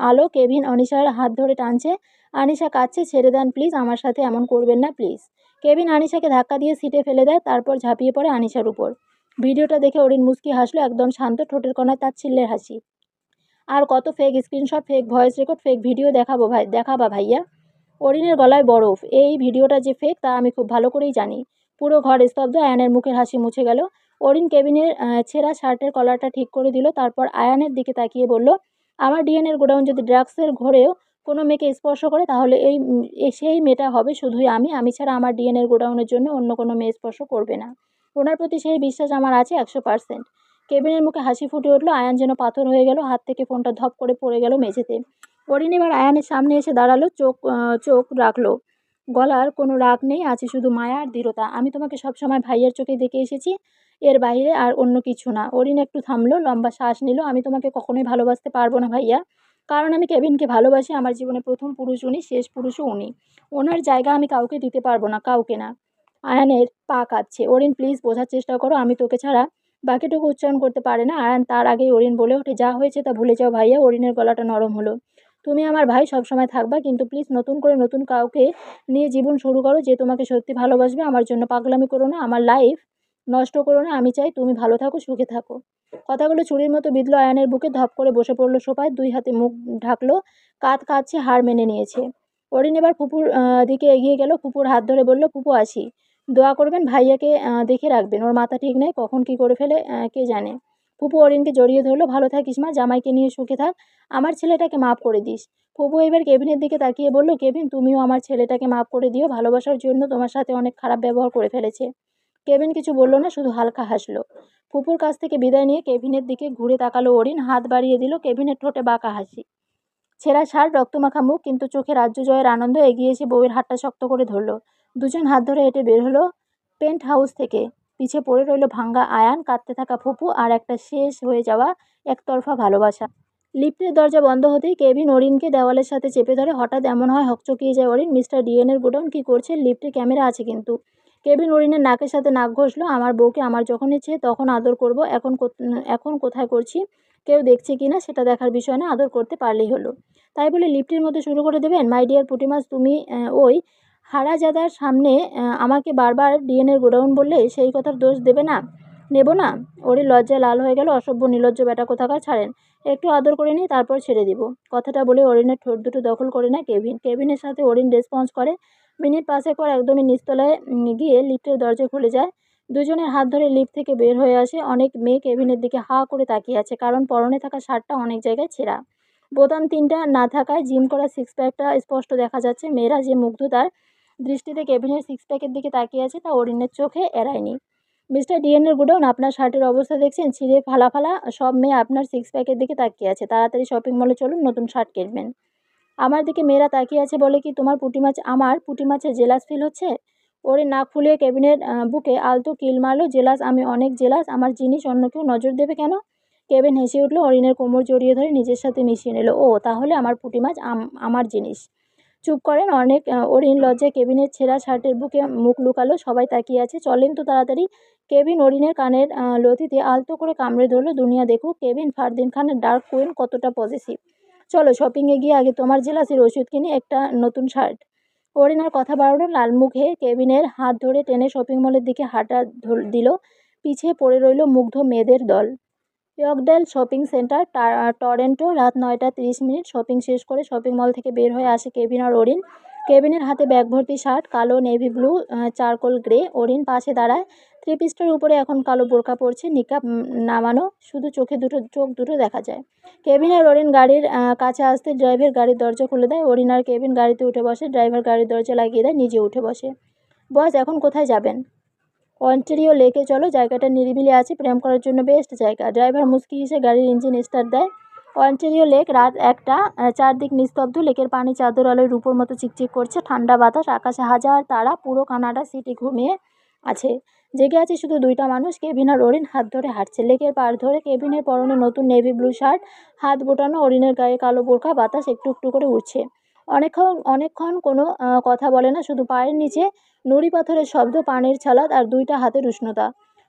S1: আলো। কেভিন অনিশার হাত ধরে টানছে। আনিশা কাঁদছে, ছেড়ে দেন প্লিজ, আমার সাথে এমন করবেন না প্লিজ। কেভিন আনিশাকে ধাক্কা দিয়ে সিটে ফেলে দেয়, তারপর ঝাঁপিয়ে পড়ে আনিশার উপর। ভিডিওটা দেখে অরিন মুচকি হাসলো, একদম শান্ত, ঠোঁটের কোণায় তাচ্ছিল্যের হাসি। আর কত fake screenshot, fake voice record, fake video দেখাবো ভাই, দেখাবা ভাইয়া? অরিনের গলায় বরফ। এই ভিডিওটা যে ফেক তা আমি খুব ভালো করেই জানি। পুরো ঘর স্তব্ধ। আয়ানের মুখের হাসি মুছে গেল। অরিন কেবিনের ছেঁড়া শার্টের কলারটা ঠিক করে দিল, তারপর আয়ানের দিকে তাকিয়ে বলল, আমার ডিএনএর গোডাউন যদি ড্রাগসের ঘরেও কোনো মেয়েকে স্পর্শ করে, তাহলে সেই মেয়েটা হবে শুধুই আমি ছাড়া আমার ডিএনএর গোডাউনের জন্য অন্য কোনো মেয়ে স্পর্শ করবে না। ওনার প্রতি সেই বিশ্বাস আমার আছে 100%। কেবিনের মুখে হাসি ফুটে উঠল। আয়ান যেন পাথর হয়ে গেল, হাত থেকে ফোনটা ধপ করে পড়ে গেল মেঝেতে। অরিন এবার আয়ানের সামনে এসে দাঁড়ালো, চোখ রাখলো। গলার কোনো রাগ নেই, আছে শুধু মায়া আর দৃঢ়তা। আমি তোমাকে সবসময় ভাইয়ের চোখে দেখে এসেছি, এর বাইরে আর অন্য কিছু না। অরিন একটু থামলো, লম্বা শ্বাস নিল। আমি তোমাকে কখনোই ভালোবাসতে পারবো না ভাইয়া, কারণ আমি কেবিনকে ভালোবাসি। আমার জীবনে প্রথম পুরুষ উনি, শেষ পুরুষও উনি। ওনার জায়গা আমি কাউকে দিতে পারবো না, কাউকে না। আয়ানের পা কাঁপছে। অরিন প্লিজ বোঝার চেষ্টা করো, আমি তোকে ছাড়া। বাকিটুকু উচ্চারণ করতে পারে না আয়ান, তার আগেই অরিন বলে ওঠে, যা হয়েছে তা ভুলে যাও ভাইয়া। অরিনের গলাটা নরম হলো। তুমি আমার ভাই, সবসময় থাকবা, কিন্তু প্লিজ নতুন করে নতুন কাউকে নিয়ে জীবন শুরু করো যে তোমাকে সত্যি ভালোবাসবে। আমার জন্য পাগলামি করো না, আমার লাইফ নষ্ট করো না। আমি চাই তুমি ভালো থাকো, সুখে থাকো। কথাগুলো ছুরির মতো বিঁধল আয়ানের বুকে। ধপ করে বসে পড়লো সোফায়, দুই হাতে মুখ ঢাকলো, কাঁধ কাঁপছে, হার মেনে নিয়েছে। অরিন এবার ফুপুর দিকে এগিয়ে গেল, ফুপুর হাত ধরে বলল, ফুপু আসি, দোয়া করবেন, ভাইয়াকে দেখে রাখবেন, ওর মাথা ঠিক নেই, কখন কি করে ফেলে কে জানে। ফুপু অরিনকে জড়িয়ে ধরলো, ভালো থাকিস মা, জামাইকে নিয়ে সুখে থাক, আমার ছেলেটাকে মাফ করে দিস। ফুপু এবার কেভিনের দিকে তাকিয়ে বলল, কেভিন তুমিও আমার ছেলেটাকে মাফ করে দিও, ভালোবাসার জন্য তোমার সাথে অনেক খারাপ ব্যবহার করে ফেলেছে। কেভিন কিছু বলল না, শুধু হালকা হাসলো। ফুপুর কাছ থেকে বিদায় নিয়ে কেভিনের দিকে ঘুরে তাকালো অরিন, হাত বাড়িয়ে দিল। কেভিনের ঠোঁটে বাঁকা হাসি, ছেঁড়া শার্ট, রক্তমাখা মুখ, কিন্তু চোখে রাজ্য জয়ের আনন্দ। এগিয়ে এসে বউয়ের হাতটা শক্ত করে ধরল। দুজন হাত ধরে হেঁটে বের হলো পেন্ট হাউস থেকে। পিছে পড়ে রইল ভাঙ্গা আয়ান, কাঁদতে থাকা ফুপু, আর একটা শেষ হয়ে যাওয়া একতরফা ভালোবাসা। লিফটের দরজা বন্ধ হতেই কেভিন অরিনকে দেওয়ালের সাথে চেপে ধরে। হঠাৎ এমন হয় হকচকিয়ে যায় অরিন। মিস্টার ডিএনের গোডাউন কি করছে? লিফটে ক্যামেরা আছে কিন্তু। কেভিন অরিনের নাকের সাথে নাক ঘষল। আমার বউকে আমার যখন ইচ্ছে তখন আদর করব, এখন কোথায় করছি কেউ দেখছে কিনা সেটা দেখার বিষয় না, আদর করতে পারলেই হলো। তাই বলে লিফটের মধ্যে শুরু করে দেবেন? মাই ডিয়ার পুটিমাস, তুমি ওই হারাজাদার সামনে আমাকে বারবার ডিএনএর গোডাউন বললে সেই কথার দোষ দেবে না, নেব না। ওরই লজ্জায় লাল হয়ে গেল। অসভ্য নির্লজ্জ বেটা কোথাকার, ছাড়েন, একটু আদর করে নিই, তারপর ছেড়ে দিব। কথাটা বলে অরিনের ঠোঁট দুটো দখল করে নেয় কেভিন। কেভিনের সাথে অরিন রেসপন্স করে। মিনিট 5 পর একদমই নিচতলায় গিয়ে লিফটের দরজা খুলে যায়। দুজনের হাত ধরে লিফট থেকে বের হয়ে আসে। অনেক মেয়ে কেভিনের দিকে হা করে তাকিয়ে আছে, কারণ পরনে থাকা শার্টটা অনেক জায়গায় ছেঁড়া। বোতাম 3টা না থাকায় জিম করা সিক্স প্যাকটা স্পষ্ট দেখা যাচ্ছে। মেয়েরা যে মুগ্ধতার দৃষ্টিতে কেভিনের সিক্স প্যাকের দিকে তাকিয়ে আছে তা অরিনের চোখে এড়ায়নি। মিস্টার ডিএনের গোডাউন, আপনার শার্টের অবস্থা দেখছেন? ছিঁড়ে ফালা ফালা। সব মেয়ে আপনার সিক্স প্যাকের দিকে তাকিয়ে আছে। তাড়াতাড়ি শপিং মলে চলুন, নতুন শার্ট কিনবেন। আমার দিকে মেয়েরা তাকিয়ে আছে বলে কি আমার পুঁটি মাছে জেলাস ফিল হচ্ছে? ওরে নাক ফুলিয়ে কেবিনের বুকে আলতো কিল মারলো। জেলাস? আমি অনেক জেলাস। আমার জিনিস অন্য কেউ নজর দেবে কেন? কেবিন হেসে উঠল, অরিনের কোমর জড়িয়ে ধরে নিজের সাথে মিশিয়ে নিল। ও তাহলে আমার পুঁটি মাছ আমার জিনিস। চুপ করেন অনেক। অরিন লজ্জায় কেবিনের ছেঁড়া শার্টের বুকে মুখ লুকালো। সবাই তাকিয়ে আছে। চলেন তো তাড়াতাড়ি। কেবিন অরিনের কানের লতিতে আলতো করে কামড়ে ধরলো। দুনিয়া দেখুক কেবিন ফারদিন খানের ডার্ক কুইন কতটা পজিটিভ। চলো শপিংয়ে গিয়ে আগে তোমার জেলাসির ওষুধ কিনি, একটা নতুন শার্ট। অরিন আর কথা বাড়ালো। লাল মুখে কেবিনের হাত ধরে টেনে শপিং মলের দিকে হাঁটা দিল। পিছিয়ে পড়ে রইল মুগ্ধ মেয়েদের দল। ইয়র্কডেল শপিং সেন্টার, টরন্টো, রাত 9টা 30 মিনিট। শপিং শেষ করে শপিং মল থেকে বের হয়ে আসে কেবিন আর অরিন। কেবিনের হাতে ব্যাগ ভর্তি শার্ট, কালো, navy blue, charcoal grey. Arin পাশে দাঁড়ায়। থ্রি পিসটার উপরে এখন কালো বোরকা পরছে, নিকাব নামানো, শুধু চোখ দুটো দেখা যায়। কেবিন আর অরিন গাড়ির কাছে আসতে ড্রাইভার গাড়ির দরজা খুলে দেয়। অরিন আর কেবিন গাড়িতে উঠে বসে। ড্রাইভার গাড়ির দরজা লাগিয়ে দেয়, নিজে উঠে বসে। বস এখন কোথায় যাবেন? অন্টারিও লেকে চলো, জায়গাটা নিরিবিলি আছে, প্রেম করার জন্য বেস্ট জায়গা। ড্রাইভার মুচকি হেসে গাড়ির ইঞ্জিন স্টার্ট দেয়। অন্টারিও লেক, রাত 1টা, চারদিক নিস্তব্ধ। লেকের পানি চাদর আলোয় রূপোর মতো চিকচিক করছে। ঠান্ডা বাতাস, আকাশে হাজার তারা। পুরো কানাডা সিটি ঘুমিয়ে আছে। জেগে আছে শুধু দুইটা মানুষ, কেবিন আর অরিন হাত ধরে হাঁটছে লেকের পাড় ধরে। কেবিনের পরনে নতুন নেভি ব্লু শার্ট, হাত বোটানো। অরিনের গায়ে কালো বোরকা। বাতাস একটু একটু করে উঠছে। অনেকক্ষণ কোনো কথা বলে না, শুধু পায়ের নিচে নুড়ি পাথরের শব্দ, পানির ছালাদ আর দুইটা হাতের উষ্ণতা।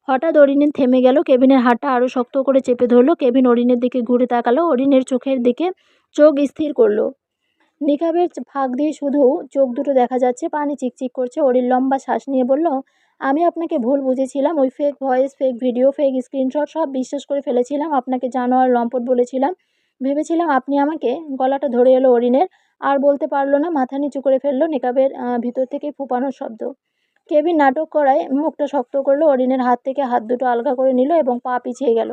S1: হঠাৎ অরিনের থেমে গেল। কেবিনের হাতটা আরো শক্ত করে চেপে ধরলো। কেবিন অরিনের দিকে ঘুরে তাকালো। অরিনের চোখের দিকে চোখ স্থির করলো। নিকাবের ফাঁক দিয়ে শুধু চোখ দুটো দেখা যাচ্ছে, পানি চিকচিক করছে। অরিন লম্বা শ্বাস নিয়ে বলল, আমি আপনাকে ভুল বুঝেছিলাম। ওই fake voice, fake video, fake screenshot সব বিশ্বাস করে ফেলেছিলাম। আপনাকে জানোয়ার, লম্পট বলেছিলাম। ভেবেছিলাম আপনি আমাকে। গলাটা ধরে এলো অরিনের। আর বলতে পারলো না, মাথা নিচু করে ফেললো। নিকাবের ভিতর থেকে ফুপানোর শব্দ। কেবিন নাটক করায় মুখটা শক্ত করলো। অরিনের হাত থেকে হাত দুটো আলগা করে নিল এবং পা পিছিয়ে গেল।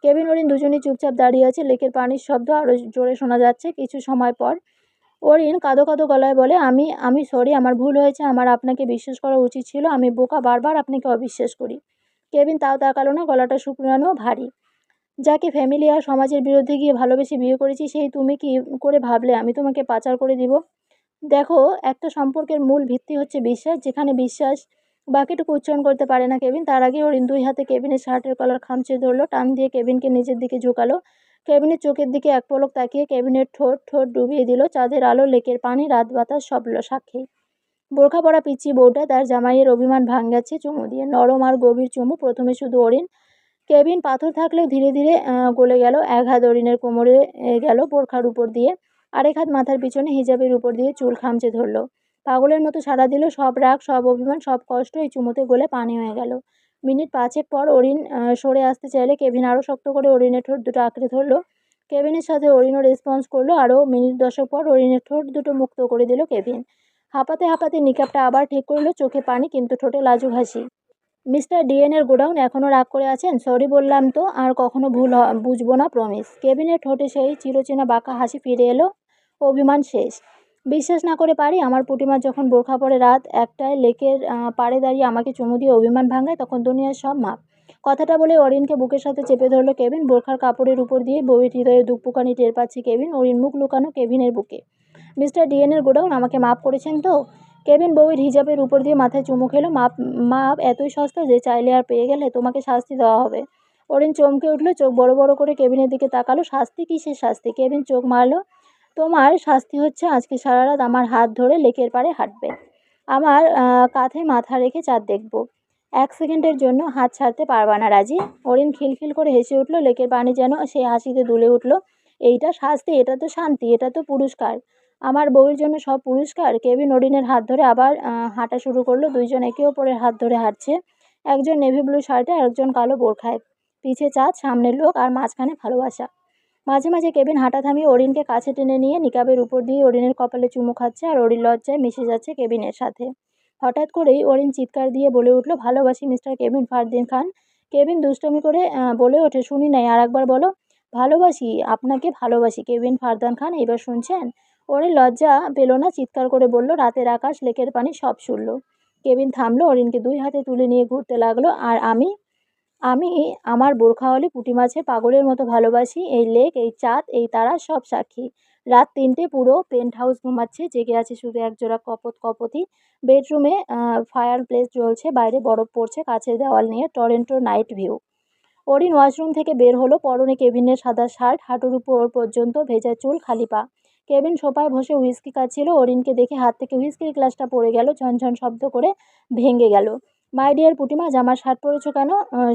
S1: কেবিন অরিন দুজনেই চুপচাপ দাঁড়িয়ে আছে। লেকের পানির শব্দ আরো জোরে শোনা যাচ্ছে। কিছু সময় পর অরিন কাঁদো কাঁদো গলায় বলে, আমি আমি সরি, আমার ভুল হয়েছে। আমার আপনাকে বিশ্বাস করা উচিত ছিল। আমি বোকা, বারবার আপনাকে অবিশ্বাস করি। কেবিন তাও তাকালো না। গলাটা শুকনো ভারী। যাকে ফ্যামিলি আর সমাজের বিরুদ্ধে গিয়ে ভালোবেসে বিয়ে করেছি, সেই তুমি কি করে ভাবলে আমি তোমাকে পাচার করে দিব? দেখো, একটা সম্পর্কের মূল ভিত্তি হচ্ছে বিশ্বাস। যেখানে বিশ্বাস বাকিটুকু উচ্চারণ করতে পারে না কেবিন। তার আগে অরিন দুই হাতে কেবিনের শার্টের কলার খামচে ধরলো। টান দিয়ে কেবিনকে নিজের দিকে ঝুঁকালো। কেবিনের চোখের দিকে এক পলক তাকিয়ে কেবিনের ঠোঁট ডুবিয়ে দিল চাঁদের আলো, লেকের পানি, রাত বাতাস সব সাক্ষী। বোরখা পরা পিচ্চি বউটা তার জামাইয়ের অভিমান ভাঙাচ্ছে চুমু দিয়ে। নরম আর গভীর চুমু। প্রথমে শুধু অরিন। কেবিন পাথর থাকলেও ধীরে ধীরে গলে গেল। এক হাত অরিনের কোমরে গেল বোরখার উপর দিয়ে। আরেক হাত মাথার পিছনে হিজাবের উপর দিয়ে চুল খামচে ধরল। পাগলের মতো সাড়া দিল। সব রাগ, সব অভিমান, সব কষ্ট এই চুমুতে গলে পানি হয়ে গেল। মিনিট 5 পর অরিন সরে আসতে চাইলে কেবিন আরও শক্ত করে অরিনের ঠোঁট দুটো আঁকড়ে ধরলো। কেবিনের সাথে অরিনও রেসপন্স করলো। আরও মিনিট 10 পর অরিনের ঠোঁট দুটো মুক্ত করে দিল কেবিন। হাঁপাতে হাঁপাতে নিকাবটা আবার ঠিক করলো। চোখে পানি, কিন্তু ঠোঁটে লাজুক হাসি। মিস্টার ডিএনের গোডাউন, এখনও রাগ করে আছেন? সরি বললাম তো, আর কখনো ভুল বুঝবো না, প্রমিস। কেবিনের ঠোঁটে সেই চিরচেনা বাঁকা হাসি ফিরে এলো। অভিমান শেষ। বিশ্বাস না করে পারি? আমার পুটিমা যখন বোরখা পরে রাত 1টায় লেকের পাড়ে দাঁড়িয়ে আমাকে চুমু দিয়ে অভিমান ভাঙায়, তখন দুনিয়ার সব মাপ। কথাটা বলে অরিনকে বুকের সাথে চেপে ধরলো কেবিন। বোরখার কাপড়ের উপর দিয়ে বউয়ের হৃদয়ে দুপুকানি টের পাচ্ছে কেবিন। অরিন মুখ লুকানো কেবিনের বুকে। মিস্টার ডিএনের গোডাউন, আমাকে মাফ করেছেন তো? কেবিন বউয়ের হিজাবের উপর দিয়ে মাথায় চুমু খেলো। মাপ এতই সস্তা যে চাইলে আর পেয়ে গেলে তোমাকে শাস্তি দেওয়া হবে। অরিন চমকে উঠলো। চোখ বড় বড় করে কেবিনের দিকে তাকালো। শাস্তি? কিসের শাস্তি? কেবিন চোখ মারলো। তোমার শাস্তি হচ্ছে আজকে সারা রাত আমার হাত ধরে লেকের পাড়ে হাঁটবে। আমার কাঁধে মাথা রেখে চাঁদ দেখবো। 1 সেকেন্ডের জন্য হাত ছাড়তে পারবা না, রাজি? অরিন খিলখিল করে হেসে উঠলো। লেকের পানি যেন সেই হাসিতে দুলে উঠলো। এইটা শাস্তি? এটা তো শান্তি, এটা তো পুরস্কার। আমার বউয়ের জন্য সব পুরস্কার। কেবিন অরিনের হাত ধরে আবার হাঁটা শুরু করলো। দুইজন একে অপরের হাত ধরে হাঁটছে। একজন নেভি ব্লু শার্টে আর একজন কালো বোরখায়। পিছে চাঁদ, সামনের লোক আর মাঝখানে ভালোবাসা। মাঝে মাঝে কেবিন হাঁটা থামিয়ে অরিনকে কাছে টেনে নিয়ে নিকাবের উপর দিয়ে অরিনের কপালে চুমু খাচ্ছে আর অরিন লজ্জায় মিশে যাচ্ছে কেবিনের সাথে। হঠাৎ করেই অরিন চিৎকার দিয়ে বলে উঠল, ভালোবাসি মিস্টার কেবিন ফারদিন খান। কেবিন দুষ্টমি করে বলে ওঠে, শুনি নাই, আর একবার বলো। ভালোবাসি, আপনাকে ভালোবাসি কেবিন ফারদান খান, এবার শুনছেন? অরিন লজ্জা পেল না, চিৎকার করে বলল, রাতের আকাশ, লেকের পানি সব শুনল। কেবিন থামলো। অরিনকে 2 হাতে তুলে নিয়ে ঘুরতে লাগলো। আর আমি আমি আমার বোরখাওয়ালি পুঁটি মাছের পাগলের মতো ভালোবাসি। এই লেক, এই চাঁদ, এই তারা সব সাক্ষী। রাত 3টে, পুরো পেন্ট হাউস ঘুমাচ্ছে। জেগে আছে শুধু একজোড়া কপতি। বেডরুমে ফায়ার প্লেস জ্বলছে। বাইরে বরফ পড়ছে। কাছের দেওয়াল নিয়ে টরন্টোর নাইট ভিউ। অরিন ওয়াশরুম থেকে বের হলো, পরনে কেভিনের সাদা শার্ট, হাঁটুর উপর পর্যন্ত ভেজা চুল, খালি পা। কেভিন সোফায় বসে হুইস্কি খাচ্ছিল। অরিনকে দেখে হাত থেকে হুইস্কির গ্লাসটা পড়ে গেল, ঝনঝন শব্দ করে ভেঙে গেল। মাই ডিয়ার পুটিমা, জামার শার্ট পরেছো কেন?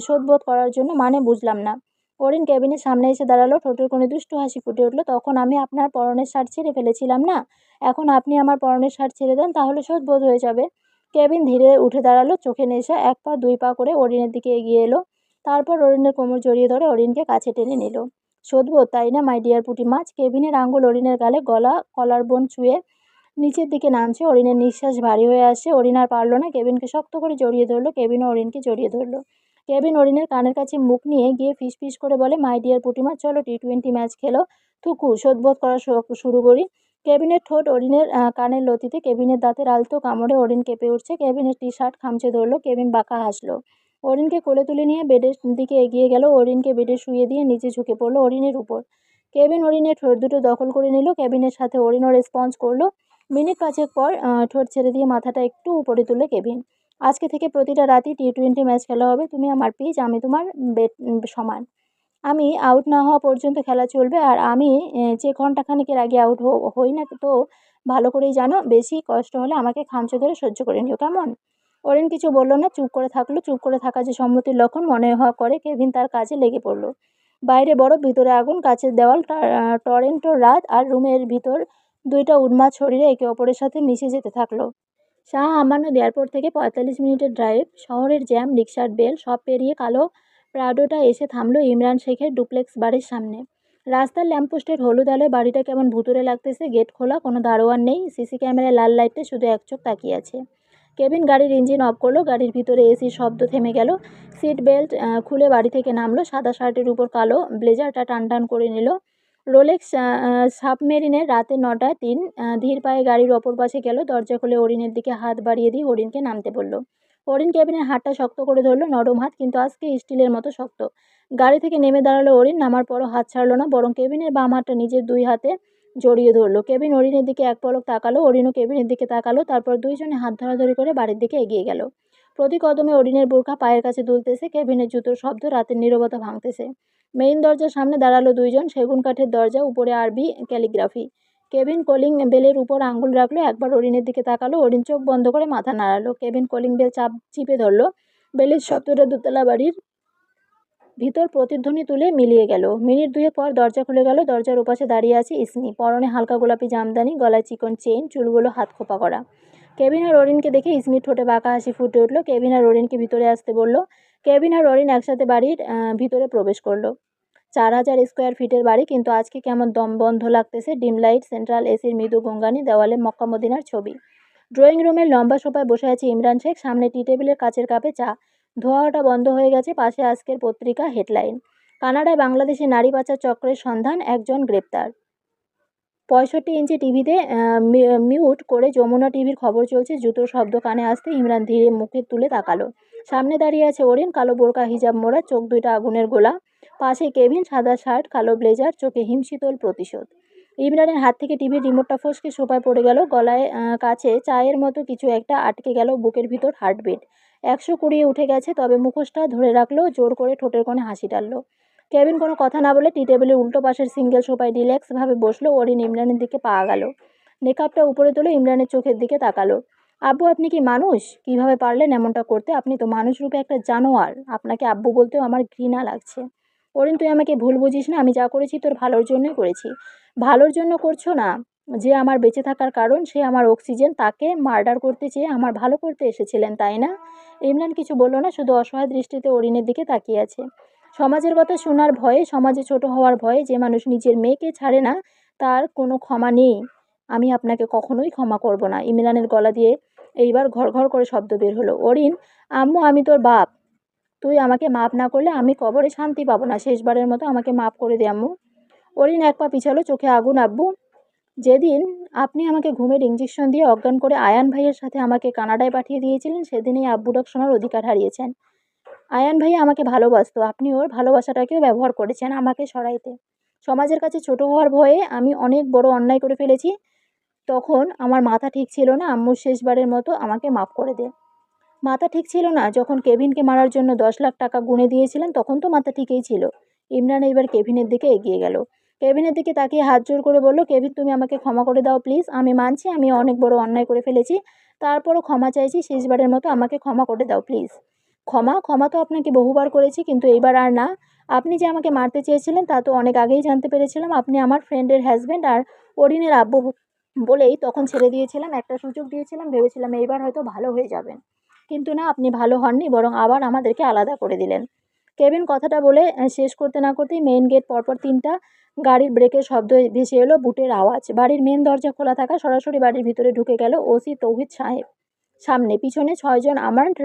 S1: শোধবোধ করার জন্য। মানে বুঝলাম না। অরিন কেবিনের সামনে এসে দাঁড়ালো, ঠোঁটের কোণে দুষ্টু হাসি ফুটে উঠল। তখন আমি আপনার পরনের শার্ট ছেড়ে ফেলেছিলাম না? এখন আপনি আমার পরনের শার্ট ছেড়ে দেন, তাহলে শোধবোধ হয়ে যাবে। কেবিন ধীরে উঠে দাঁড়ালো, চোখে নেশা। এক পা দুই পা করে অরিনের দিকে এগিয়ে এলো। তারপর অরিনের কোমর জড়িয়ে ধরে অরিনকে কাছে টেনে নিল। শোধবোধ, তাই না মাই ডিয়ার পুটি মাছ? কেবিনের আঙুল অরিনের গালে, গলা কলার বোন ছুঁয়ে নিচের দিকে নামছে। অরিনের নিঃশ্বাস ভারী হয়ে আসছে। অরিন আর পারল না, কেবিনকে শক্ত করে জড়িয়ে ধরলো। কেবিনও অরিনকে জড়িয়ে ধরলো। কেবিন অরিনের কানের কাছে মুখ নিয়ে গিয়ে ফিস ফিস করে বলে, মাই ডিয়ার পুটিমা, চলো টি-20 ম্যাচ খেলো। থুকু, শোধবোধ করা শুরু করি। কেবিনের ঠোঁট অরিনের কানের লতিতে। কেবিনের দাঁতের আলতো কামড়ে অরিন কেঁপে উঠছে। কেবিনের টি শার্ট খামচে ধরলো। কেবিন বাঁকা হাসলো। অরিনকে কোলে তুলে নিয়ে বেডের দিকে এগিয়ে গেল। অরিনকে বেডে শুইয়ে দিয়ে নিচে ঝুঁকে পড়লো অরিনের উপর। কেবিন অরিনের ঠোঁট দুটো দখল করে নিল। কেবিনের সাথে অরিনও রেসপন্স করলো। মিনিট পাঁচেক পর ঠোঁট ছেড়ে দিয়ে মাথাটা একটু উপরে তুলে কেবিন, আজকে থেকে প্রতিটা রাতই টি-20 ম্যাচ খেলা হবে। তুমি আমার পিচ, আমি তোমার বেট সমান। আমি আউট না হওয়া পর্যন্ত খেলা চলবে। আর আমি যে ঘন্টাখানেকের আগে আউট হই না তো ভালো করেই জানো। বেশি কষ্ট হলে আমাকে খামচে ধরে সহ্য করে নিও, কেমন? অরিন কিছু বলল না, চুপ করে থাকলো। চুপ করে থাকা যে সম্মতির লক্ষণ মনে হওয়া করে। কেভিন তার কাজে লেগে পড়ল। বাইরে বরফ, ভিতরে আগুন, কাচের দেওয়াল, টরেন্টোর রাত, আর রুমের ভিতর দুইটা উন্মাদ শরীরে একে অপরের সাথে মিশে যেতে থাকলো। শাহ আমানত এয়ারপোর্ট থেকে 45 মিনিটের ড্রাইভ। শহরের জ্যাম, রিকশার বেল, সব পেরিয়ে কালো প্রাডোটা এসে থামলো ইমরান শেখের ডুপ্লেক্স বাড়ির সামনে। রাস্তার ল্যাম্পপোস্টের হলুদ আলোয় বাড়িটা কেমন ভুতুড়ে লাগতেছে। গেট খোলা, কোনো দারোয়ান নেই। সিসি ক্যামেরায় লাল লাইটে শুধু এক চোখ তাকিয়ে আছে। কেবিন গাড়ির ইঞ্জিন অফ করলো। গাড়ির ভিতরে এসির শব্দ থেমে গেল। সিট বেল্ট খুলে বাড়ি থেকে নামলো। সাদা শার্টের উপর কালো ব্লেজারটা টান টান করে নিল। রোলেক্স সাবমেরিনের রাতে 9:03। ধীর পায়ে গাড়ির অপর পাশে গেল। দরজা খুলে অরিনের দিকে হাত বাড়িয়ে দিয়ে অরিনকে নামতে বলল। অরিন কেবিনের হাতটা শক্ত করে ধরলো, নরম হাত, কিন্তু আজকে স্টিলের মতো শক্ত। গাড়ি থেকে নেমে দাঁড়ালো অরিন। নামার পরও হাত ছাড়লো না, বরং কেবিনের বাম হাতটা নিজের দুই হাতে জড়িয়ে ধরলো। কেবিন অরিনের দিকে এক পলক তাকালো, অরিনও কেবিনের দিকে তাকালো। তারপর দুইজনে হাত ধরাধরি করে বাড়ির দিকে এগিয়ে গেল। প্রতি কদমে অরিনের বোরখা পায়ের কাছে দুলতেছে। কেবিনের জুতোর শব্দ রাতের নীরবতা ভাঙতেছে। মেইন দরজার সামনে দাঁড়ালো দুইজন। সেগুন কাঠের দরজা, উপরে আরবি ক্যালিগ্রাফি। কেবিন কলিং বেলের উপর আঙ্গুল রাখলো। একবার অরিনের দিকে তাকালো। অরিন চোখ বন্ধ করে মাথা নাড়ালো। কেবিন কলিং বেল চিপে ধরলো। বেলের শব্দটা দোতলা বাড়ির ভিতর প্রতিধ্বনি তুলে মিলিয়ে গেল। মিনিট দুয়েক পর দরজা খুলে গেল। দরজার ওপাশে দাঁড়িয়ে আছে ইসমি, পরনে হালকা গোলাপি জামদানি, গলায় চিকন চেইন, চুলগুলো হাত খোপা করা। কেবিন আর অরিনকে দেখে ইসমির ঠোঁটে বাঁকা হাসি ফুটে উঠল। কেবিন আর অরিনকে ভিতরে আসতে বলল। কেবিন আর অরিন একসাথে বাড়ির ভিতরে প্রবেশ করলো। 4000 স্কোয়ার ফিটের বাড়ি, কিন্তু আজকে কেমন দম বন্ধ লাগতেছে। ডিম লাইট, সেন্ট্রাল এসির মৃদু গঙ্গানি, দেওয়ালে মক্কা মদিনার ছবি। ড্রয়িং রুমের লম্বা সোফায় বসে আছে ইমরান শেখ। সামনে টি টেবিলের কাচের কাপে চা। ধোঁয়াটা বন্ধ হয়ে গেছে। পাশে আজকের পত্রিকা হেডলাইন, কানাডায় বাংলাদেশি নারী পাচার চক্রের সন্ধান, একজন গ্রেপ্তার। 65 ইঞ্চি টিভিতে মিউট করে যমুনা টিভির খবর চলছে। জুতোর শব্দ কানে আসতে ইমরান ধীরে মুখে তুলে তাকালো। সামনে দাঁড়িয়ে আছে অরিন, কালো বোরকা, হিজাব মোড়া, চোখ দুইটা আগুনের গোলা। পাশে কেভিন, সাদা শার্ট, কালো ব্লেজার, চোখে হিমশীতল প্রতিশোধ। ইমরানের হাত থেকে টিভির রিমোটটা ফসকে সোফায় পড়ে গেল। গলায় কাছে চায়ের মতো কিছু একটা আটকে গেল। বুকের ভিতর হার্টবিট 120 উঠে গেছে। তবে মুখোশটা ধরে রাখলো, জোর করে ঠোঁটের কোণে হাসি টানলো। কেবিন কোনো কথা না বলে টি টেবিলের উল্টো পাশের সিঙ্গেল সোফায় রিল্যাক্সভাবে বসলো। অরিন ইমরানের দিকে পা গেল, নেকাবটা উপরে তুলে ইমরানের চোখের দিকে তাকালো। আব্বু, আপনি কি মানুষ? কিভাবে পারলেন এমনটা করতে? আপনি তো মানুষ রূপে একটা জানোয়ার। আপনাকে আব্বু বলতেও আমার ঘৃণা লাগছে। অরিন, তুই আমাকে ভুল বুঝিস না। আমি যা করেছি তোর ভালোর জন্যই করেছি। ভালোর জন্য করছো না? যে আমার বেঁচে থাকার কারণ, সে আমার অক্সিজেন, তাকে মার্ডার করতে চেয়ে আমার ভালো করতে এসেছিলেন, তাই না? ইমরান কিছু বলল না, শুধু অসহায় দৃষ্টিতে অরিনের দিকে তাকিয়ে আছে। সমাজের কথা শোনার ভয়ে, সমাজে ছোট হওয়ার ভয়ে যে মানুষ নিজের মেয়েকে ছাড়ে না, তার কোনো ক্ষমা নেই। আমি আপনাকে কখনোই ক্ষমা করব না। ইমরানের গলা দিয়ে এইবার ঘড়ঘড় করে শব্দ বের হলো। অরিন, আম্মু, আমি তোর বাপ। তুই আমাকে মাপ না করলে আমি কবরে শান্তি পাবো না। শেষবারের মতো আমাকে মাপ করে দে আম্মু। অরিন এক পা পিছালো, চোখে আগুন। আব্বু, যেদিন আপনি আমাকে ঘুমের ইঞ্জেকশন দিয়ে অজ্ঞান করে আয়ান ভাইয়ের সাথে আমাকে কানাডায় পাঠিয়ে দিয়েছিলেন, সেদিনই আব্বু ডাক শোনার অধিকার হারিয়েছেন। আয়ান ভাই আমাকে ভালোবাসতো। আপনি ওর ভালোবাসাটাকেও ব্যবহার করেছেন আমাকে সরাইতে। সমাজের কাছে ছোট হওয়ার ভয়ে আমি অনেক বড় অন্যায় করে ফেলেছি। তখন আমার মাথা ঠিক ছিল না। আম্মু, শেষবারের মতো আমাকে মাফ করে দে। মাথা ঠিক ছিল না? যখন কেভিনকে মারার জন্য 10 লাখ টাকা গুনে দিয়েছিলেন তখন তো মাথা ঠিকই ছিল। ইমরান এইবার কেভিনের দিকে এগিয়ে গেল। কেভিনের দিকে তাকিয়ে হাত জোড় করে বলল, কেভিন তুমি আমাকে ক্ষমা করে দাও প্লিজ। আমি মানছি আমি অনেক বড় অন্যায় করে ফেলেছি। তারপরও ক্ষমা চাইছি, শেষবারের মতো আমাকে ক্ষমা করে দাও প্লিজ। ক্ষমা? ক্ষমা তো আপনাকে বহুবার করেছি, কিন্তু এইবার আর না। আপনি যে আমাকে মারতে চেয়েছিলেন তা তো অনেক আগেই জানতে পেরেছিলাম। আপনি আমার ফ্রেন্ডের হাজব্যান্ড আর অরিনের আব্বু বলেই তখন ছেড়ে দিয়েছিলাম। একটা সুযোগ দিয়েছিলাম, ভেবেছিলাম এইবার হয়তো ভালো হয়ে যাবেন। কিন্তু না, আপনি ভালো হননি, বরং আবার আমাদেরকে আলাদা করে দিলেন। কেভিন কথাটা বলে শেষ করতে না করতেই মেইন গেট পরপর 3টা গাড়ির ব্রেকের শব্দ ভেসে এলো, বুটের আওয়াজ। বাড়ির মেন দরজা খোলা থাকা, সরাসরি বাড়ির ভিতরে ঢুকে গেল ওসি তৌহিদ সাহেব। সামনে পিছনে 6 জন আর্মড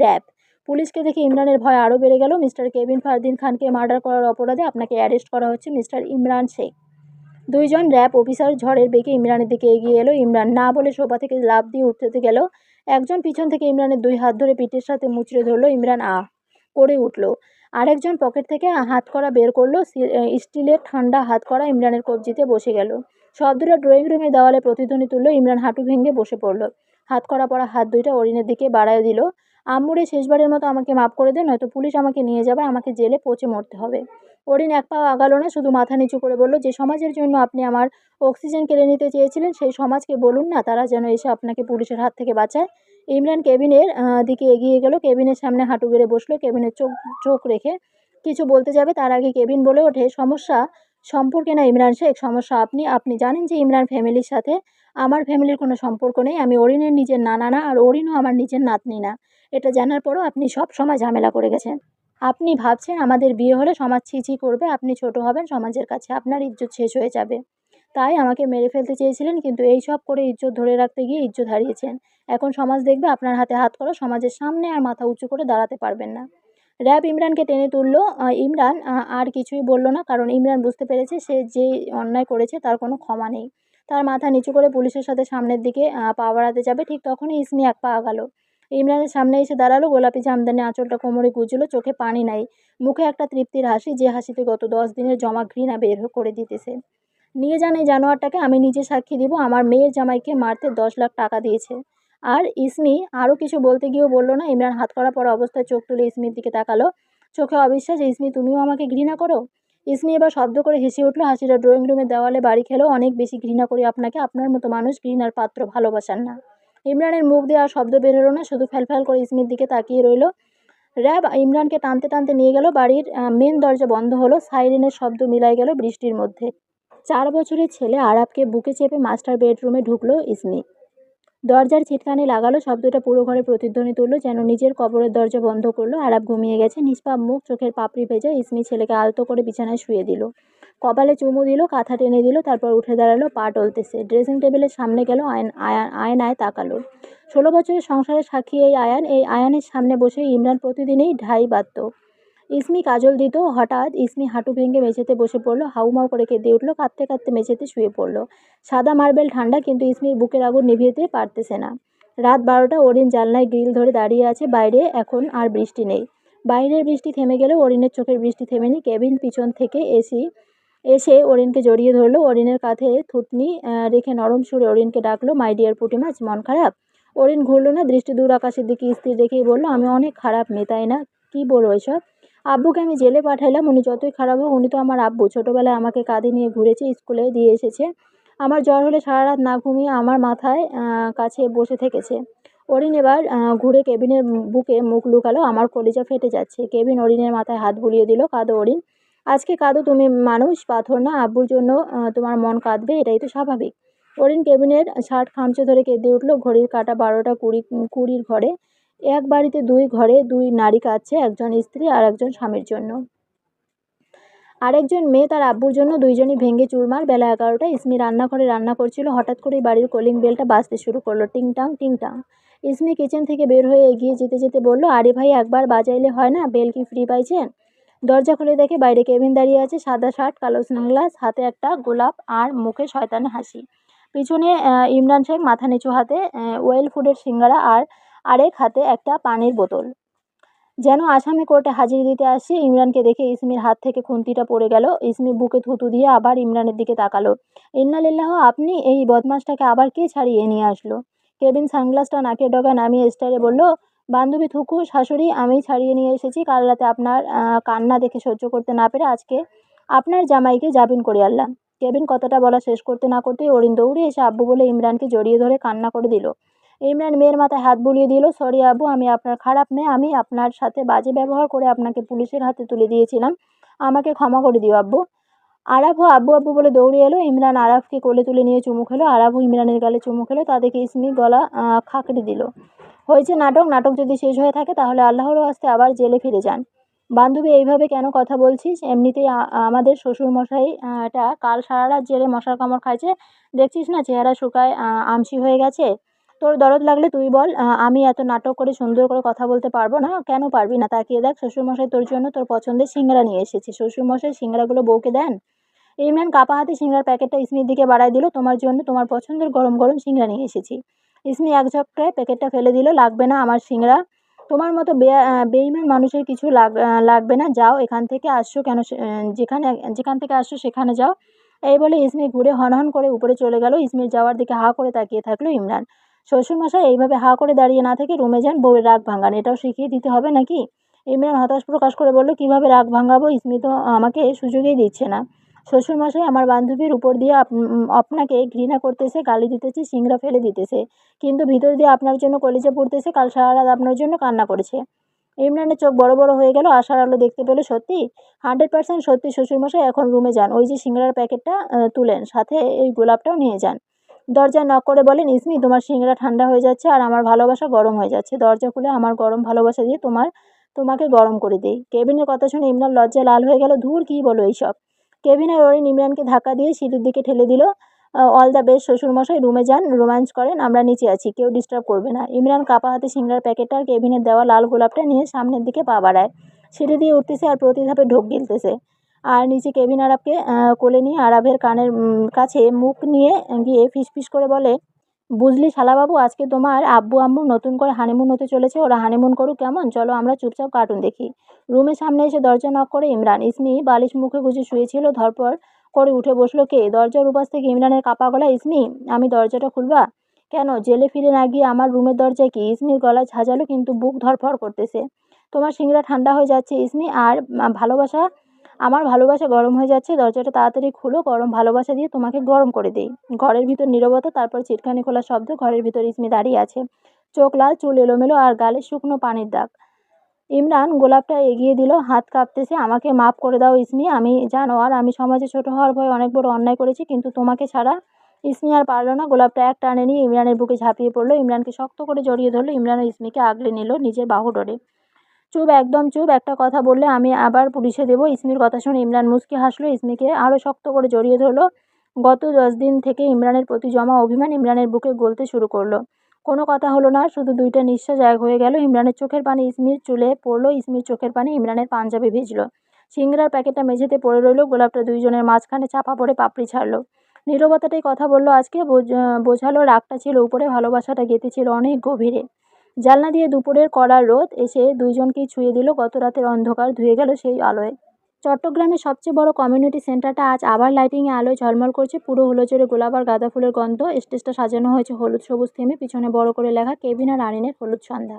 S1: র্যাব। পুলিশকে দেখে ইমরানের ভয় আরও বেড়ে গেল। মিস্টার কেভিন ফারদিন খানকে মার্ডার করার অপরাধে আপনাকে অ্যারেস্ট করা হচ্ছে, মিস্টার ইমরান শেখ। 2 জন র্যাব অফিসার ঝড়ের বেগে ইমরানের দিকে এগিয়ে এলো। ইমরান না বলে সোফা থেকে লাফ দিয়ে উঠতে গেল। একজন পিছন থেকে ইমরানের 2 হাত ধরে পিঠের সাথে মুচড়ে ধরল। ইমরান আহ করে উঠল। আরেকজন পকেট থেকে হাতকড়া বের করলো। স্টিলের ঠান্ডা হাতকড়া ইমরানের কবজিতে বসে গেল। শব্দটা ড্রয়িং রুমের দেওয়ালে প্রতিধ্বনি তুলল। ইমরান হাঁটু ভেঙে বসে পড়ল। হাতকড়া পরা হাত দুইটা অরিনের দিকে বাড়ায় দিল। আম্মুরে শেষবারের মতো আমাকে মাফ করে দে, নয়তো পুলিশ আমাকে নিয়ে যাবে, আমাকে জেলে পচে মরতে হবে। অরিন এক পাও আগালো না, শুধু মাথা নিচু করে বলল, যে সমাজের জন্য আপনি আমার অক্সিজেন কেড়ে নিতে চেয়েছিলেন সেই সমাজকে বলুন না তারা যেন এসে আপনাকে পুলিশের হাত থেকে বাঁচায়। ইমরান কেবিনের দিকে এগিয়ে গেল। কেবিনের সামনে হাঁটু গেড়ে বসলো। কেবিনের চোখ রেখে কিছু বলতে যাবে তার আগে কেবিন বলে ওঠে, সমস্যা সম্পর্কে না ইমরান শেখ, সমস্যা আপনি। আপনি জানেন যে ইমরান ফ্যামিলির সাথে আমার ফ্যামিলির কোনো সম্পর্ক নেই। আমি অরিনের নিজের নানা না, আর অরিনও আমার নিজের নাতনি না। এটা জানার পরও আপনি সব সময় ঝামেলা করে গেছেন। আপনি ভাবছেন আমাদের বিয়ে হলে সমাজ ছি করবে, আপনি ছোট হবেন সমাজের কাছে, আপনার ইজ্জত শেষ হয়ে যাবে। তাই আমাকে মেরে ফেলতে চেয়েছিলেন, কিন্তু এই সব করে ইজ্জত ধরে রাখতে গিয়ে ইজ্জত হারিয়েছেন। এখন সমাজ দেখবে আপনার হাতে হাত করা, সমাজের সামনে আর মাথা উঁচু করে দাঁড়াতে পারবেন না। র্যাব ইমরানকে টেনে তুলল। ইমরান আর কিছুই বলল না, কারণ ইমরান বুঝতে পেরেছে সে যে অন্যায় করেছে তার কোনো ক্ষমা নেই। তার মাথা নিচু করে পুলিশের সাথে সামনের দিকে পা বাড়াতে যাবে, ঠিক তখনই ইসমি এক পা আগালো। ইমরানের সামনে এসে দাঁড়ালো। গোলাপি জামদানি আঁচলটা কোমরে গুজলো, চোখে পানি নাই, মুখে একটা তৃপ্তির হাসি, যে হাসিতে গত 10 দিনের জমা ঘৃণা বের করে দিতেছে। নিয়ে যান এই জানোয়ারটাকে, আমি নিজে সাক্ষী দিব আমার মেয়ের জামাইকে মারতে 10 লাখ টাকা দিয়েছে। আর ইসমি আরও কিছু বলতে গিয়েও বলল না। ইমরান হাতকড়া পরা অবস্থায় চোখ তুলে ইসমির দিকে তাকালো, চোখে অবিশ্বাস। ইসমি, তুমিও আমাকে ঘৃণা করো? ইসমি এবার শব্দ করে হেসে উঠল। হাসিটা ড্রয়িং রুমের দেওয়ালে বাড়ি খেলো। অনেক বেশি ঘৃণা করি আপনাকে, আপনার মতো মানুষ ঘৃণার পাত্র, ভালোবাসার না। ইমরানের মুখ দিয়ে আর শব্দ বের হলো না, শুধু ফ্যালফ্যাল করে ইসমির দিকে তাকিয়ে রইল। র্যাব ইমরানকে টানতে টানতে নিয়ে গেল। বাড়ির মেন দরজা বন্ধ হলো। সাইরেনের শব্দ মিলাই গেল বৃষ্টির মধ্যে। 4 বছরের ছেলে আরাবকে বুকে চেপে মাস্টার বেডরুমে ঢুকলো ইসমি। দরজার ছিটকানি লাগালো, শব্দটা পুরো ঘরে প্রতিধ্বনি তুলল, যেন নিজের কবরের দরজা বন্ধ করলো। আরাব ঘুমিয়ে গেছে, নিষ্পাপ মুখ, চোখের পাপড়ি ভেজা। ইসমি ছেলেকে আলতো করে বিছানায় শুয়ে দিল, কপালে চুমু দিল, কাঁথা টেনে দিল, তারপর উঠে দাঁড়ালো, পা টলতেছে। ড্রেসিং টেবিলের সামনে গেল, আয়নায় তাকালো। 16 বছরের সংসারের সাক্ষী এই আয়ান। এই আয়ানের সামনে বসে ইমরান প্রতিদিনই ঢাই বাঁধত, ইসমি কাজল দিত। হঠাৎ ইসমি হাঁটু ভেঙে মেঝেতে বসে পড়লো, হাউমাউ করে কেঁদে উঠলো, কাঁদতে কাঁদতে মেঝেতে শুয়ে পড়লো। সাদা মার্বেল ঠান্ডা, কিন্তু ইসমির বুকের আগুন নিভিয়ে পারতেছে না। রাত 12টা। অরিন জানলায় গ্রিল ধরে দাঁড়িয়ে আছে। বাইরে এখন আর বৃষ্টি নেই। বাইরের বৃষ্টি থেমে গেলেও অরিনের চোখের বৃষ্টি থেমেনি। কেবিন পিছন থেকে এসে অরিনকে জড়িয়ে ধরলো। অরিনের কাঁধে থুতনি রেখে নরম সুরে অরিনকে ডাকলো, মাই ডিয়ার পুটিমাছ, মন খারাপ? অরিন ঘুরলো না, দৃষ্টি দূর আকাশের দিকে স্থির রেখেই বলল, আমি অনেক খারাপ মেয়ে, তাই না? কি বলো এসব? আব্বুকে আমি জেলে পাঠাইলাম, উনি যতই খারাপ হোক উনি তো আমার আব্বু। ছোটবেলায় আমাকে কাঁধে নিয়ে ঘুরেছে, স্কুলে দিয়ে এসেছে। আমার জ্বর হলে সারা রাত না ঘুমিয়ে আমার মাথায় কাছে বসে থেকেছে। অরিন এবার ঘুরে কেবিনের বুকে মুখ লুকালো। আমার কলিজা ফেটে যাচ্ছে। কেবিন অরিনের মাথায় হাত বুলিয়ে দিল। কাঁদো অরিন, আজকে কাঁদো, তুমি মানুষ, পাথর না। আব্বুর জন্য তোমার মন কাঁদবে, এটাই তো স্বাভাবিক। অরিন কেবিনের শার্ট খামচে ধরে কেঁদে উঠল। ঘড়ির কাঁটা 12টা 20 ঘরে। এক বাড়িতে 2 ঘরে 2 নারী কাঁদছে, একজন স্ত্রী আর একজন স্বামীর জন্য, আরেকজন মেয়ে তার আব্বুর জন্য। 2জনই ভেঙে চুরমার। বেলা 11টা। ইসমি রান্নাঘরে রান্না করছিল। হঠাৎ করেই বাড়ির কলিং বেলটা বাজতে শুরু করলো, টিংটাং টিংটাং। ইসমি কিচেন থেকে বের হয়ে এগিয়ে যেতে যেতে বলল, আরে ভাই, একবার বাজাইলে হয় না? বেল কি ফ্রি পাইছেন? দরজা খুলে দেখে বাইরে কেবিন দাঁড়িয়ে আছে, সাদা শার্ট, কালো সানগ্লাস, হাতে একটা গোলাপ আর মুখে শয়তানের হাসি। পিছনে ইমরান শেখ মাথা নিচু, হাতে ওয়েল ফুডের সিঙ্গারা আর আরেক হাতে একটা পানির বোতল, যেন আসামি কোর্টে হাজির দিতে আসছে। ইমরানকে দেখে ইসমির হাত থেকে খুন্তিটা পড়ে গেল। ইসমি বুকে থুতু দিয়ে আবার ইমরানের দিকে তাকালো। ইন্নালিল্লাহ, আপনি? এই বদমাশটাকে আবার কে ছাড়িয়ে নিয়ে আসলো? কেবিন সানগ্লাসটা নাকের ডগা নামিয়ে স্টাইলে বলল, বান্ধবী থুকু, শাশুড়ি আমি ছাড়িয়ে নিয়ে এসেছি। কাল রাতে আপনার কান্না দেখে সহ্য করতে না পেরে আজকে আপনার জামাইকে জামিন করে আনলাম। কেবিন কথাটা বলা শেষ করতে না করতেই অরিন দৌড়ে এসে আব্বু বলে ইমরানকে জড়িয়ে ধরে কান্না করে দিল। ইমরান মেয়ের মাথায় হাত বুলিয়ে দিল। সরি আব্বু, আমি আপনার খারাপ মেয়ে, আমি আপনার সাথে বাজে ব্যবহার করে আপনাকে পুলিশের হাতে তুলে দিয়েছিলাম, আমাকে ক্ষমা করে দিও আব্বু। আরাফও আব্বু আব্বু বলে দৌড়ে এলো। ইমরান আরাফকে কোলে তুলে নিয়ে চুমু খেলো। আরাফও ইমরানের গালে চুমু খেলো। তা দেখে ইসমি গলা খাঁকড়ে দিল। হয়েছে নাটক, নাটক যদি শেষ হয়ে থাকে তাহলে আল্লাহর ওয়াস্তে আবার জেলে ফিরে যান। বান্ধবী এইভাবে কেন কথা বলছিস? এমনিতেই আমাদের শ্বশুরমশাই টা কাল সারা রাত জেলে মশার কামড় খাইছে, দেখছিস না চেহারা শুকায় আমসি হয়ে গেছে। তোর দরদ লাগলে তুই বল, আমি এত নাটক করে সুন্দর করে কথা বলতে পারবো না? কেন পারবি না? তাকিয়ে দেখ, শ্বশুরমশাই তোর জন্য তোর পছন্দের সিঙ্গারা নিয়ে এসেছে। শ্বশুরমশাই সিঙ্গারাগুলো বউকে দেন? ইমরান কাপা হাতে সিঙ্গারার প্যাকেটটা ইসমির দিকে বাড়ায় দিল। তোমার জন্য তোমার পছন্দের গরম গরম সিঙ্গারা নিয়ে এসেছি। ইসমি এক ঝটকায় প্যাকেটটা ফেলে দিল। লাগবে না আমার সিঙ্গারা, তোমার মতো বেঈমান মানুষের কিছু লাগবে না, যাও এখান থেকে। আসছো কেন? যেখানে যেখান থেকে আসছো সেখানে যাও। এই বলে ইসমি ঘুরে হনহন করে উপরে চলে গেল। ইসমির যাওয়ার দিকে হা করে তাকিয়ে থাকলো ইমরান। শ্বশুরমশাই এইভাবে হা করে দাঁড়িয়ে না থেকে রুমে যান, বউয়ের রাগ ভাঙান, এটাও শিখিয়ে দিতে হবে নাকি? ইমরান হতাশ প্রকাশ করে বলল, কিভাবে রাগ ভাঙাবো? ইসমি তো আমাকে সুযোগই দিচ্ছে না। শ্বশুরমশাই আমার বান্ধবীর উপর দিয়ে আপনাকে ঘৃণা করতেছে, গালি দিতেছে, সিংড়া ফেলে দিতেছে, কিন্তু ভিতর দিয়ে আপনার জন্য কলিজা পুড়তেছে। কাল সারা রাত আপনার জন্য কান্না করেছে। ইমরানের চোখ বড় বড় হয়ে গেল। আশার আলো দেখতে পেল। সত্যি? 100% সত্যি শ্বশুরমশাই। এখন রুমে যান, ওই যে সিংড়ার প্যাকেটটা তুলেন, সাথে এই গোলাপটাও নিয়ে যান। দরজা নক করে বলেন, ইসমি তোমার সিংড়া ঠান্ডা হয়ে যাচ্ছে আর আমার ভালোবাসা গরম হয়ে যাচ্ছে। দরজা খুলে আমার গরম ভালোবাসা দিয়ে তোমাকে গরম করে দেই। কেবিনের কথা শুনে ইমরান লজ্জায় লাল হয়ে গেল। ধুর, কি বলো এইসব? কেবিন আর অরিন ইমরানকে ধাক্কা দিয়ে সিঁড়ির দিকে ঠেলে দিল। অল দ্য বেস্ট শ্বশুরমশাই, রুমে যান, রোম্যান্স করেন, আমরা নিচে আছি, কেউ ডিস্টার্ব করবে না। ইমরান কাপা হাতে সিংড়ার প্যাকেটটা আর কেবিনের দেওয়া লাল গোলাপটা নিয়ে সামনের দিকে পা বাড়ায়। সিঁড়ি দিয়ে উঠতেছে আর প্রতি ধাপে ঢোক গিলতেছে। আর নিচে কেবিন আরাবকে কোলে নিয়ে আরাবের কানের কাছে মুখ নিয়ে গিয়ে ফিসফিস করে বলে, বুঝলি শালাবাবু, আজকে তোমার আব্বু আম্মু নতুন করে হানিমুন হতে চলেছে। ওরা হানিমুন করুক, কেমন? চলো আমরা চুপচাপ কার্টুন দেখি। রুমের সামনে এসে দরজা নক করে ইমরান। ইসমি বালিশ মুখে গুজে শুয়েছিল, ধরপড় করে উঠে বসলো। কে? দরজার উপাস থেকে ইমরানের কাপা গলা, ইসমি আমি দরজাটা খুলবা? কেন? জেলে ফিরে না গিয়ে আমার রুমের দরজায় কি? ইসমির গলায় ঝাঁঝালো কিন্তু বুক ধরফর করতেছে। তোমার সিংড়া ঠান্ডা হয়ে যাচ্ছে ইসমি, আর ভালোবাসা আমার ভালোবাসা গরম হয়ে যাচ্ছে। দরজাটা তাড়াতাড়ি খুলো, গরম ভালোবাসা দিয়ে তোমাকে গরম করে দেই। ঘরের ভিতর নীরবতা, তারপর চিটকানি খোলার শব্দ। ঘরের ভিতর ইসমি দাঁড়িয়ে আছে, চোখ লাল, চুল এলোমেলো আর গালে শুকনো পানির দাগ। ইমরান গোলাপটা এগিয়ে দিল, হাত কাঁপতেছে। আমাকে মাফ করে দাও ইসমি, আমি জানোয়ার, আমি সমাজে ছোট হওয়ার ভয়ে অনেক বড় অন্যায় করেছি, কিন্তু তোমাকে ছাড়া। ইসমি আর পারল না, গোলাপটা এক টানে নিয়ে ইমরানের বুকে ঝাঁপিয়ে পড়লো। ইমরানকে শক্ত করে জড়িয়ে ধরলো। ইমরান ইসমিকে আগলে নিল নিজের বাহু ডোরে। চুপ, একদম চুপ, একটা কথা বললে আমি আবার পুলিশে দেবো। ইসমির কথা শুনে ইমরান মুচকি হাসলো। ইসমিকে আরও শক্ত করে জড়িয়ে ধরলো। গত 10 দিন থেকে ইমরানের প্রতি জমা অভিমান ইমরানের বুকে গলতে শুরু করলো। কোনো কথা হলো না, শুধু দুইটা নিঃশ্বাস এক হয়ে গেল। ইমরানের চোখের পানি ইসমির চুলে পড়লো, ইসমির চোখের পানি ইমরানের পাঞ্জাবি ভিজলো। সিংড়ার প্যাকেটটা মেঝেতে পড়ে রইল। গোলাপটা দুইজনের মাঝখানে চাপা পড়ে পাপড়ি ছাড়লো। নীরবতাটাই কথা বললো আজকে, বোঝালো রাগটা ছিল উপরে, ভালোবাসাটা গেঁথে ছিল অনেক গভীরে। জানলা দিয়ে দুপুরের কড়া রোদ এসে দুইজনকেই ছুঁয়ে দিল। গত রাতের অন্ধকার ধুয়ে গেল সেই আলোয়। চট্টগ্রামের সবচেয়ে বড় কমিউনিটি সেন্টারটা আজ আবার লাইটিংয়ে আলোয় ঝলমল করছে। পুরো হুলোচড়ে গোলাপ আর গাঁদা ফুলের গন্ধ। স্টেজটা সাজানো হয়েছে হলুদ সবুজ থিমে, পিছনে বড় করে লেখা কেবিন আর আরিনের হলুদ সন্ধ্যা।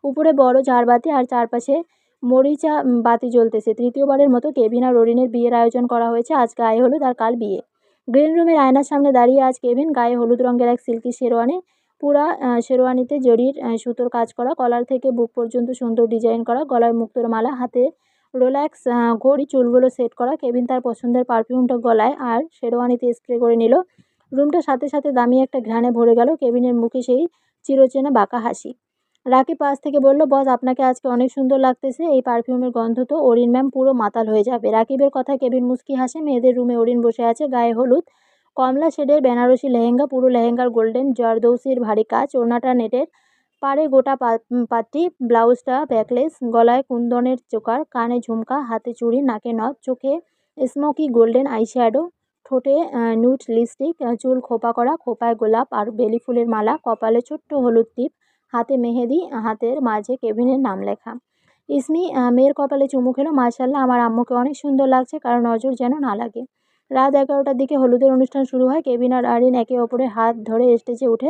S1: উপরে বড় ঝাড়বাতি আর চারপাশে মরিচা বাতি জ্বলতেছে। তৃতীয়বারের মতো কেবিন আর অরিনের বিয়ের আয়োজন করা হয়েছে। আজ গায়ে হলুদ আর কাল বিয়ে। গ্রিন রুমের আয়নার সামনে দাঁড়িয়ে আজ কেবিন, গায়ে হলুদ রঙের এক সিল্কি শেরওয়ানি, পুরা শেরওয়ানিতে জরির সুতোর কাজ করা, কলার থেকে বুক পর্যন্ত সুন্দর ডিজাইন করা, গলায় মুক্তোর মালা, হাতে রোলেক্স ঘড়ি, চুলগুলো সেট করা। কেবিন তার পছন্দের পারফিউমটা গলায় আর শেরওয়ানিতে স্প্রে করে নিল। রুমটা সাথে সাথে দামি একটা ঘ্রাণে ভরে গেল। কেবিনের মুখে সেই চিরচেনা বাঁকা হাসি। রাকিব পাশ থেকে বলল, বস আপনাকে আজকে অনেক সুন্দর লাগতেছে, এই পারফিউমের গন্ধ তো অরিন ম্যাম পুরো মাতাল হয়ে যাবে। রাকিবের কথায় কেবিন মুচকি হাসে। মেয়েদের রুমে অরিন বসে আছে, গায়ে হলুদ কমলা শেডের বেনারসি লেহেঙ্গা, পুরো লেহেঙ্গার গোল্ডেন জারদৌসির ভারী কাজ, ওড়নাটা নেটের, পাড়ে গোটা পাত্তি, ব্লাউজটা ব্যাকলেস, গলায় কুন্দনের চোকার, কানে ঝুমকা, হাতে চুড়ি, নাকে নথ, চোখে স্মোকি গোল্ডেন আইশ্যাডো, ঠোঁটে নুট লিপস্টিক, চুল খোপা করা, খোপায় গোলাপ আর বেলি ফুলের মালা, কপালে ছোট্ট হলুদ টিপ, হাতে মেহেদি, হাতের মাঝে কেবিনের নাম লেখা। ইসমি মেয়ের কপালে চুমু খেলো। মাশাআল্লাহ, আমার আম্মুকে অনেক সুন্দর লাগছে, কারণ নজর যেন না লাগে। রাত 11টার দিকে হলুদের অনুষ্ঠান শুরু হয়। কেবিন আর আরিন একে অপরের হাত ধরে স্টেজে উঠে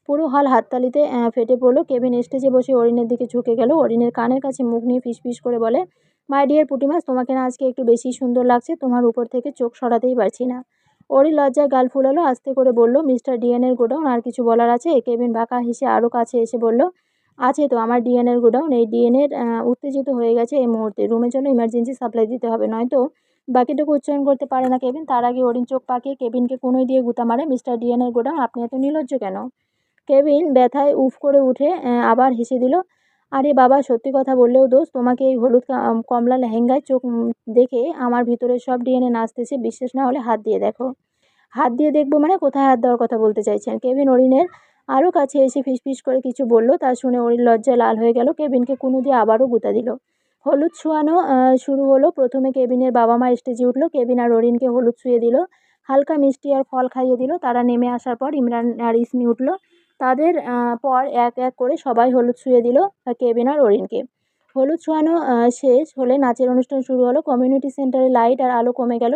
S1: পুরো হল হাততালিতে ফেটে পড়লো। কেভিন স্টেজে বসে অরিনের দিকে ঝুঁকে গেল। অরিনের কানের কাছে মুখ নিয়ে ফিসফিস করে বলে, মাই ডিয়ার পুটিমাস, তোমাকে না আজকে একটু বেশি সুন্দর লাগছে, তোমার উপর থেকে চোখ সরাতেই পারছি না। অরিন লজ্জায় গাল ফুলালো, আস্তে করে বলল, মিস্টার ডিএনের গোডাউন, আর কিছু বলার আছে? কেভিন বাঁকা হেসে আরও কাছে এসে বলল, আছে তো, আমার ডিএনএর গোডাউন। এই ডিএনএর উত্তেজিত হয়ে গেছে এই মুহূর্তে। রুমের জন্য ইমার্জেন্সি সাপ্লাই দিতে হবে, নয়তো। বাকিটুকু উচ্চারণ করতে পারে না কেভিন। তার আগে অরিন চোখ পাকিয়ে কেভিনকে কোনোই দিয়ে গুঁতা মারে, মিস্টার ডিএনের গোডাউন, আপনি এত নির্লজ্জ কেন? কেভিন ব্যথায় উফ করে উঠে আবার হেসে দিল। আরে বাবা, সত্যি কথা বললেও দোষ, তোমাকে এই হলুদ কমলা লেহেঙ্গায় চোখ দেখে আমার ভিতরে সব ডিএনএ নাচতেছে। বিশ্বাস না হলে হাত দিয়ে দেখো। হাত দিয়ে দেখবো মানে? কোথায় হাত দেওয়ার কথা বলতে চাইছেন? কেভিন অরিনের আরও কাছে এসে ফিসফিস করে কিছু বলল। তা শুনে অরিন লজ্জায় লাল হয়ে গেল। কেভিনকে কুনু দিয়ে আবারও গুঁতা দিল। হলুদ ছোঁয়ানো শুরু হলো। প্রথমে কেভিনের বাবা মা স্টেজে উঠলো। কেভিন আর অরিনকে হলুদ ছুঁয়ে দিল, হালকা মিষ্টি আর ফল খাইয়ে দিল। তারা নেমে আসার পর ইমরান আর ইসমি উঠল। তাদের পর এক এক করে সবাই হলুদ ছুঁয়ে দিল কেভিন আর অরিনকে। হলুদ ছোঁয়ানো শেষ হলে নাচের অনুষ্ঠান শুরু হলো। কমিউনিটি সেন্টারে লাইট আর আলো কমে গেল।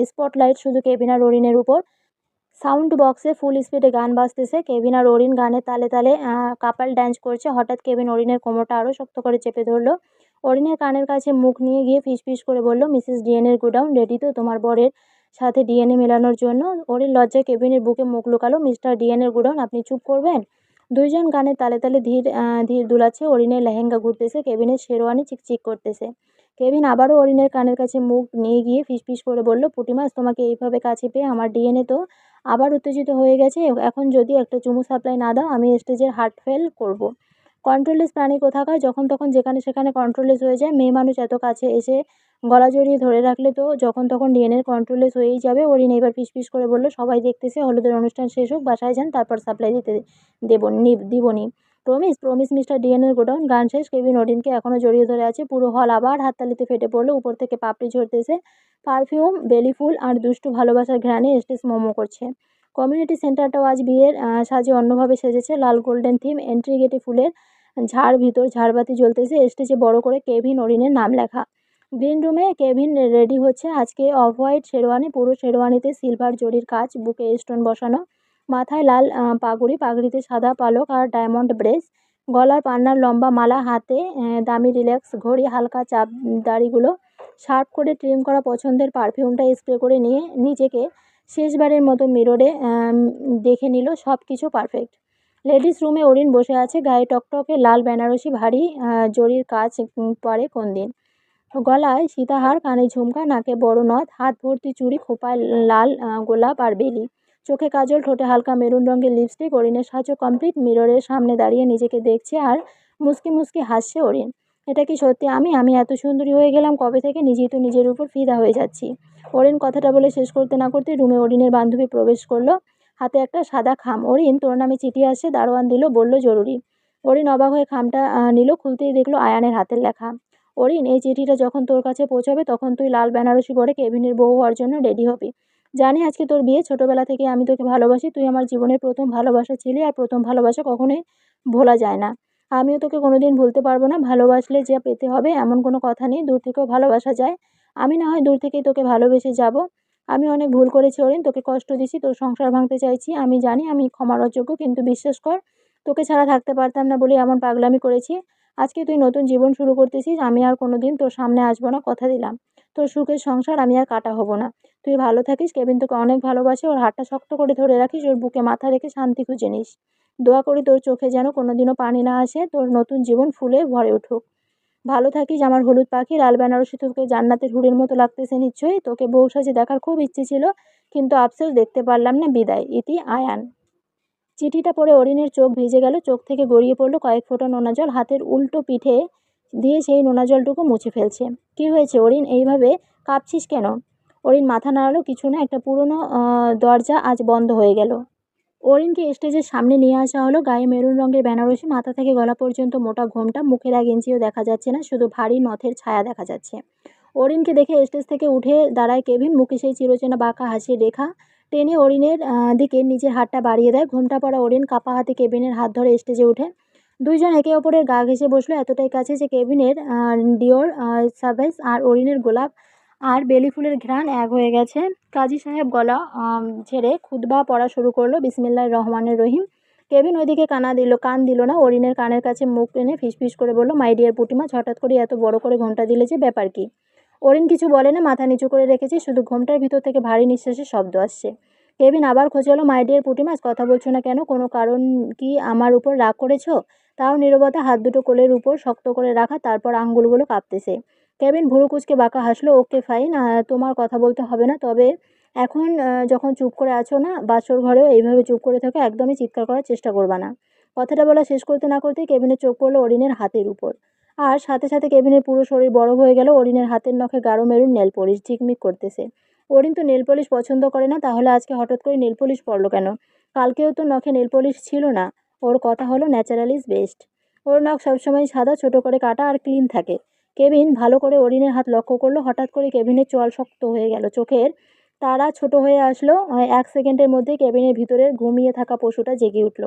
S1: স্পটলাইট শুধু কেভিন আর অরিনের উপর। সাউন্ড বক্সে ফুল স্পিডে গান বাজতেছে। কেভিন আর অরিন গানের তালে তালে কাপাল ডান্স করছে। হঠাৎ কেভিন অরিনের কোমরটা আরও শক্ত করে চেপে ধরলো। অরিনের কানের কাছে মুখ নিয়ে গিয়ে ফিসফিস করে বলল, মিসেস ডিএনের গোডাউন, রেডি তো তোমার বরের সাথে ডিএনএ মেলানোর জন্য? অরিন লজ্জায় কেভিনের বুকে মুখ লুকালো। মিস্টার ডিএনের গোডাউন, আপনি চুপ করবেন? দুইজন গানের তালে তালে ধীর দুলাচ্ছে। অরিনের লেহেঙ্গা ঘুরতেছে, কেভিনের শেরওয়ানি চিকচিক করতেছে। কেভিন আবারও অরিনের কানের কাছে মুখ নিয়ে গিয়ে ফিসফিস করে বলল, পুটিমাস, তোমাকে এইভাবে কাছে পেয়ে আমার ডিএনএ তো আবার উত্তেজিত হয়ে গেছে। এখন যদি একটা চুমু সাপ্লাই না দাও, আমি স্টেজের হার্ট ফেল করব। কন্ট্রোললেস প্রাণী কোথাকার, যখন তখন যেখানে সেখানে কন্ট্রোললেস হয়ে যায়। মেয়ে মানুষ এত কাছে এসে গলা জড়িয়ে ধরে রাখলে তো যখন তখন ডিএনএর কন্ট্রোললেস হয়েই যাবে। অরিন এবার ফিসফিস করে বলল, সবাই দেখতেছে, হলুদের অনুষ্ঠান শেষ হোক, বাসায় যান, তারপর সাপ্লাই দিবনি। প্রমিস? প্রমিস মিস্টার ডিএনের গোডাউন। গান শেষ। কেভিন অরিনকে এখনও জড়িয়ে ধরে আছে। পুরো হল আবার হাততালিতে ফেটে পড়লো। উপর থেকে পাপড়ি ঝরতেছে, পারফিউম, বেলি ফুল আর দুষ্টু ভালোবাসার ঘ্রাণে স্টেজ মোমো করছে। কমিউনিটি সেন্টারটাও আজ বিয়ের সাজে অন্যভাবে সেজেছে। লাল গোল্ডেন থিম, এন্ট্রি গেটে ফুলের ঝাড়, ভিতর ঝাড়বাতি জ্বলতেছে। স্টেজে বড় করে কেভিন অরিনের নাম লেখা। গ্রিন রুমে কেভিন রেডি হচ্ছে। আজকে অফ হোয়াইট শেরওয়ানি, পুরো শেরওয়ানিতে সিলভার জরির কাজ, বুকে স্টোন বসানো, মাথায় লাল পাগড়ি, পাগড়িতে সাদা পালক আর ডায়মন্ড ব্রেস, গলার পান্নার লম্বা মালা, হাতে দামি রিল্যাক্স ঘড়ি, হালকা চাপ দাড়িগুলো শার্প করে ট্রিম করা, পছন্দের পারফিউমটা স্প্রে করে নিয়ে নিজেকে শেষবারের মতো মিররে দেখে নিল। সব কিছু পারফেক্ট। লেডিস রুমে অরিন বসে আছে, গায়ে টকটকে লাল বেনারসি, ভারী জরির কাজ পরে কোন দিন। গলায় সীতাহার, কানে ঝুমকা, নাকে বড় নথ, হাত ভর্তি চুড়ি, খোঁপায় লাল গোলাপ আর বেলি, চোখে কাজল, ঠোঁটে হালকা মেরুন রঙের লিপস্টিক। অরিনের সাজও কমপ্লিট। মিররের সামনে দাঁড়িয়ে নিজেকে দেখছে আর মুচকি মুচকি হাসছে অরিন। এটা কি সত্যি আমি এত সুন্দরী হয়ে গেলাম কবে থেকে? নিজেই তো নিজের উপর ফিদা হয়ে যাচ্ছি। অরিন কথাটা বলে শেষ করতে না করতে রুমে অরিনের বান্ধবী প্রবেশ করলো, হাতে একটা সাদা খাম। অরিন, তোর নামে চিঠি আসছে। দারোয়ান দিল, বলল জরুরি। অরিন অবাক হয়ে খামটা নিল। খুলতেই দেখলো আয়ানের হাতের লেখা। অরিন, এই চিঠিটা যখন তোর কাছে পৌঁছাবে তখন তুই লাল বেনারসি পরে কেভিনের বউ হওয়ার জন্য রেডি হবি। জানি আজকে তোর বিয়ে। ছোটবেলা থেকে আমি তোকে ভালোবাসি। তুই আমার জীবনের প্রথম ভালোবাসা ছিলি, আর প্রথম ভালোবাসা কখনোই ভোলা যায় না। আমিও তোকে কোনোদিন ভুলতে পারবো না। ভালোবাসলে যা পেতে হবে এমন কোনো কথা নেই, দূর থেকেও ভালোবাসা যায়। আমি না হয় দূর থেকেই তোকে ভালোবেসে যাব। আমি অনেক ভুল করেছি অরিন, তোকে কষ্ট দিছি, তোর সংসার ভাঙতে চাইছি। আমি জানি আমি ক্ষমার অযোগ্য, কিন্তু বিশ্বাস কর, তোকে ছাড়া থাকতে পারতাম না বলে এমন পাগলামি করেছি। আজকে তুই নতুন জীবন শুরু করতেছিস, আমি আর কোনোদিন তোর সামনে আসবো না, কথা দিলাম। তোর সুখের সংসার আমি আর কাটা হব না। তুই ভালো থাকিস। কেভিন তোকে অনেক ভালোবাসে। ওর হাতটা শক্ত করে ধরে রাখিস, ওর বুকে মাথা রেখে শান্তি খুঁজে নিস। দোয়া করি তোর চোখে যেন কোনোদিনও পানি না আসে, তোর নতুন জীবন ফুলে ভরে উঠুক। ভালো থাকিস আমার হলুদ পাখি। লাল বেনারসি তোকে জান্নাতের হুরের মতো লাগতেছে নিশ্চয়ই। তোকে বউ সাজে দেখার খুব ইচ্ছে ছিল, কিন্তু আফসোস দেখতে পারলাম না। বিদায়, ইতি আয়ান। চিঠিটা পড়ে অরিনের চোখ ভিজে গেল। চোখ থেকে গড়িয়ে পড়লো কয়েক ফোঁটা নোনা জল। হাতের উল্টো পিঠে দিয়ে সেই নোনা জলটুকু মুছে ফেলছে। কি হয়েছে অরিন, এইভাবে কাঁপছিস কেন? অরিন মাথা নাড়ালো, কিছু না। একটা পুরনো দরজা আজ বন্ধ হয়ে গেল। অরিনকে স্টেজের সামনে নিয়ে আসা হলো। গায়ে মেরুন রঙের বেনারসি, মাথা থেকে গলা পর্যন্ত মোটা ঘোমটা, মুখের 1 ইঞ্চিও দেখা যাচ্ছে না, শুধু ভারী নথের ছায়া দেখা যাচ্ছে। অরিনকে দেখে স্টেজ থেকে উঠে দাঁড়ায় কেভিন, মুখে সেই চিরচেনা বাঁকা হাসির রেখা। টেনে অরিনের দিকে নিজের হাতটা বাড়িয়ে দেয়। ঘোমটা পরা অরিন কাপা হাতে কেভিনের হাত ধরে স্টেজে উঠে। দুইজন একে অপরের গা ঘেঁষে বসলো, এতটাই কাছে যে কেভিনের ডিওর সাভেজ আর অরিনের গোলাপ আর বেলি ফুলের ঘ্রাণ এক হয়ে গেছে। কাজী সাহেব গলা ছেড়ে খুতবা পড়া শুরু করলো, বিসমিল্লাহির রহমানির রহিম। কেভিন ওইদিকে কান দিল না। অরিনের কানের কাছে মুখ টেনে ফিসফিস করে বলল, মাই ডিয়ার পুটিমাছ, হঠাৎ করে এত বড় করে ঘোমটা দিলে যে, ব্যাপার কি? অরিন কিছু বলে না, মাথা নিচু করে রেখেছে, শুধু ঘোমটার ভিতর থেকে ভারী নিঃশ্বাসের শব্দ আসছে। কেভিন আবার খোঁচালো, মাই ডিয়ার পুটিমাছ, কথা বলছো না কেন? কোনো কারণ কি আমার উপর রাগ করেছো? তাও নীরবতা, হাত দুটো কোলের উপর শক্ত করে রাখা, তারপর আঙ্গুলগুলো কাঁপতেছে। কেভিন ভুরু কুঁচকে বাঁকা হাসলো, ওকে ফাইন, তোমার কথা বলতে হবে না, তবে এখন যখন চুপ করে আছো না, বাসর ঘরেও এইভাবে চুপ করে থাকো, একদমই চিৎকার করার চেষ্টা করবা না। কথাটা বলা শেষ করতে না করতেই কেভিনের চোখ পড়লো অরিনের হাতের উপর। আর সাথে সাথে কেভিনের পুরো শরীর বরফ হয়ে গেল। অরিনের হাতের নখে গাঢ় মেরুন নেল পলিশ ঝিকমিক করতেছে। অরিন তো নেল পলিশ পছন্দ করে না, তাহলে আজকে হঠাৎ করে নেল পলিশ পরলো কেন? কালকেও তো নখে নেল পলিশ ছিল না। ওর কথা হলো ন্যাচারাল ইজ বেস্ট। ওর নখ সবসময় সাদা, ছোট করে কাটা আর ক্লিন থাকে। কেভিন ভালো করে অরিনের হাত লক্ষ্য করলো। হঠাৎ করে কেভিনের চোয়াল শক্ত হয়ে গেল, চোখের তারা ছোট হয়ে আসলো। 1 সেকেন্ডের মধ্যে কেবিনের ভিতরের ঘুমিয়ে থাকা পশুটা জেগে উঠল।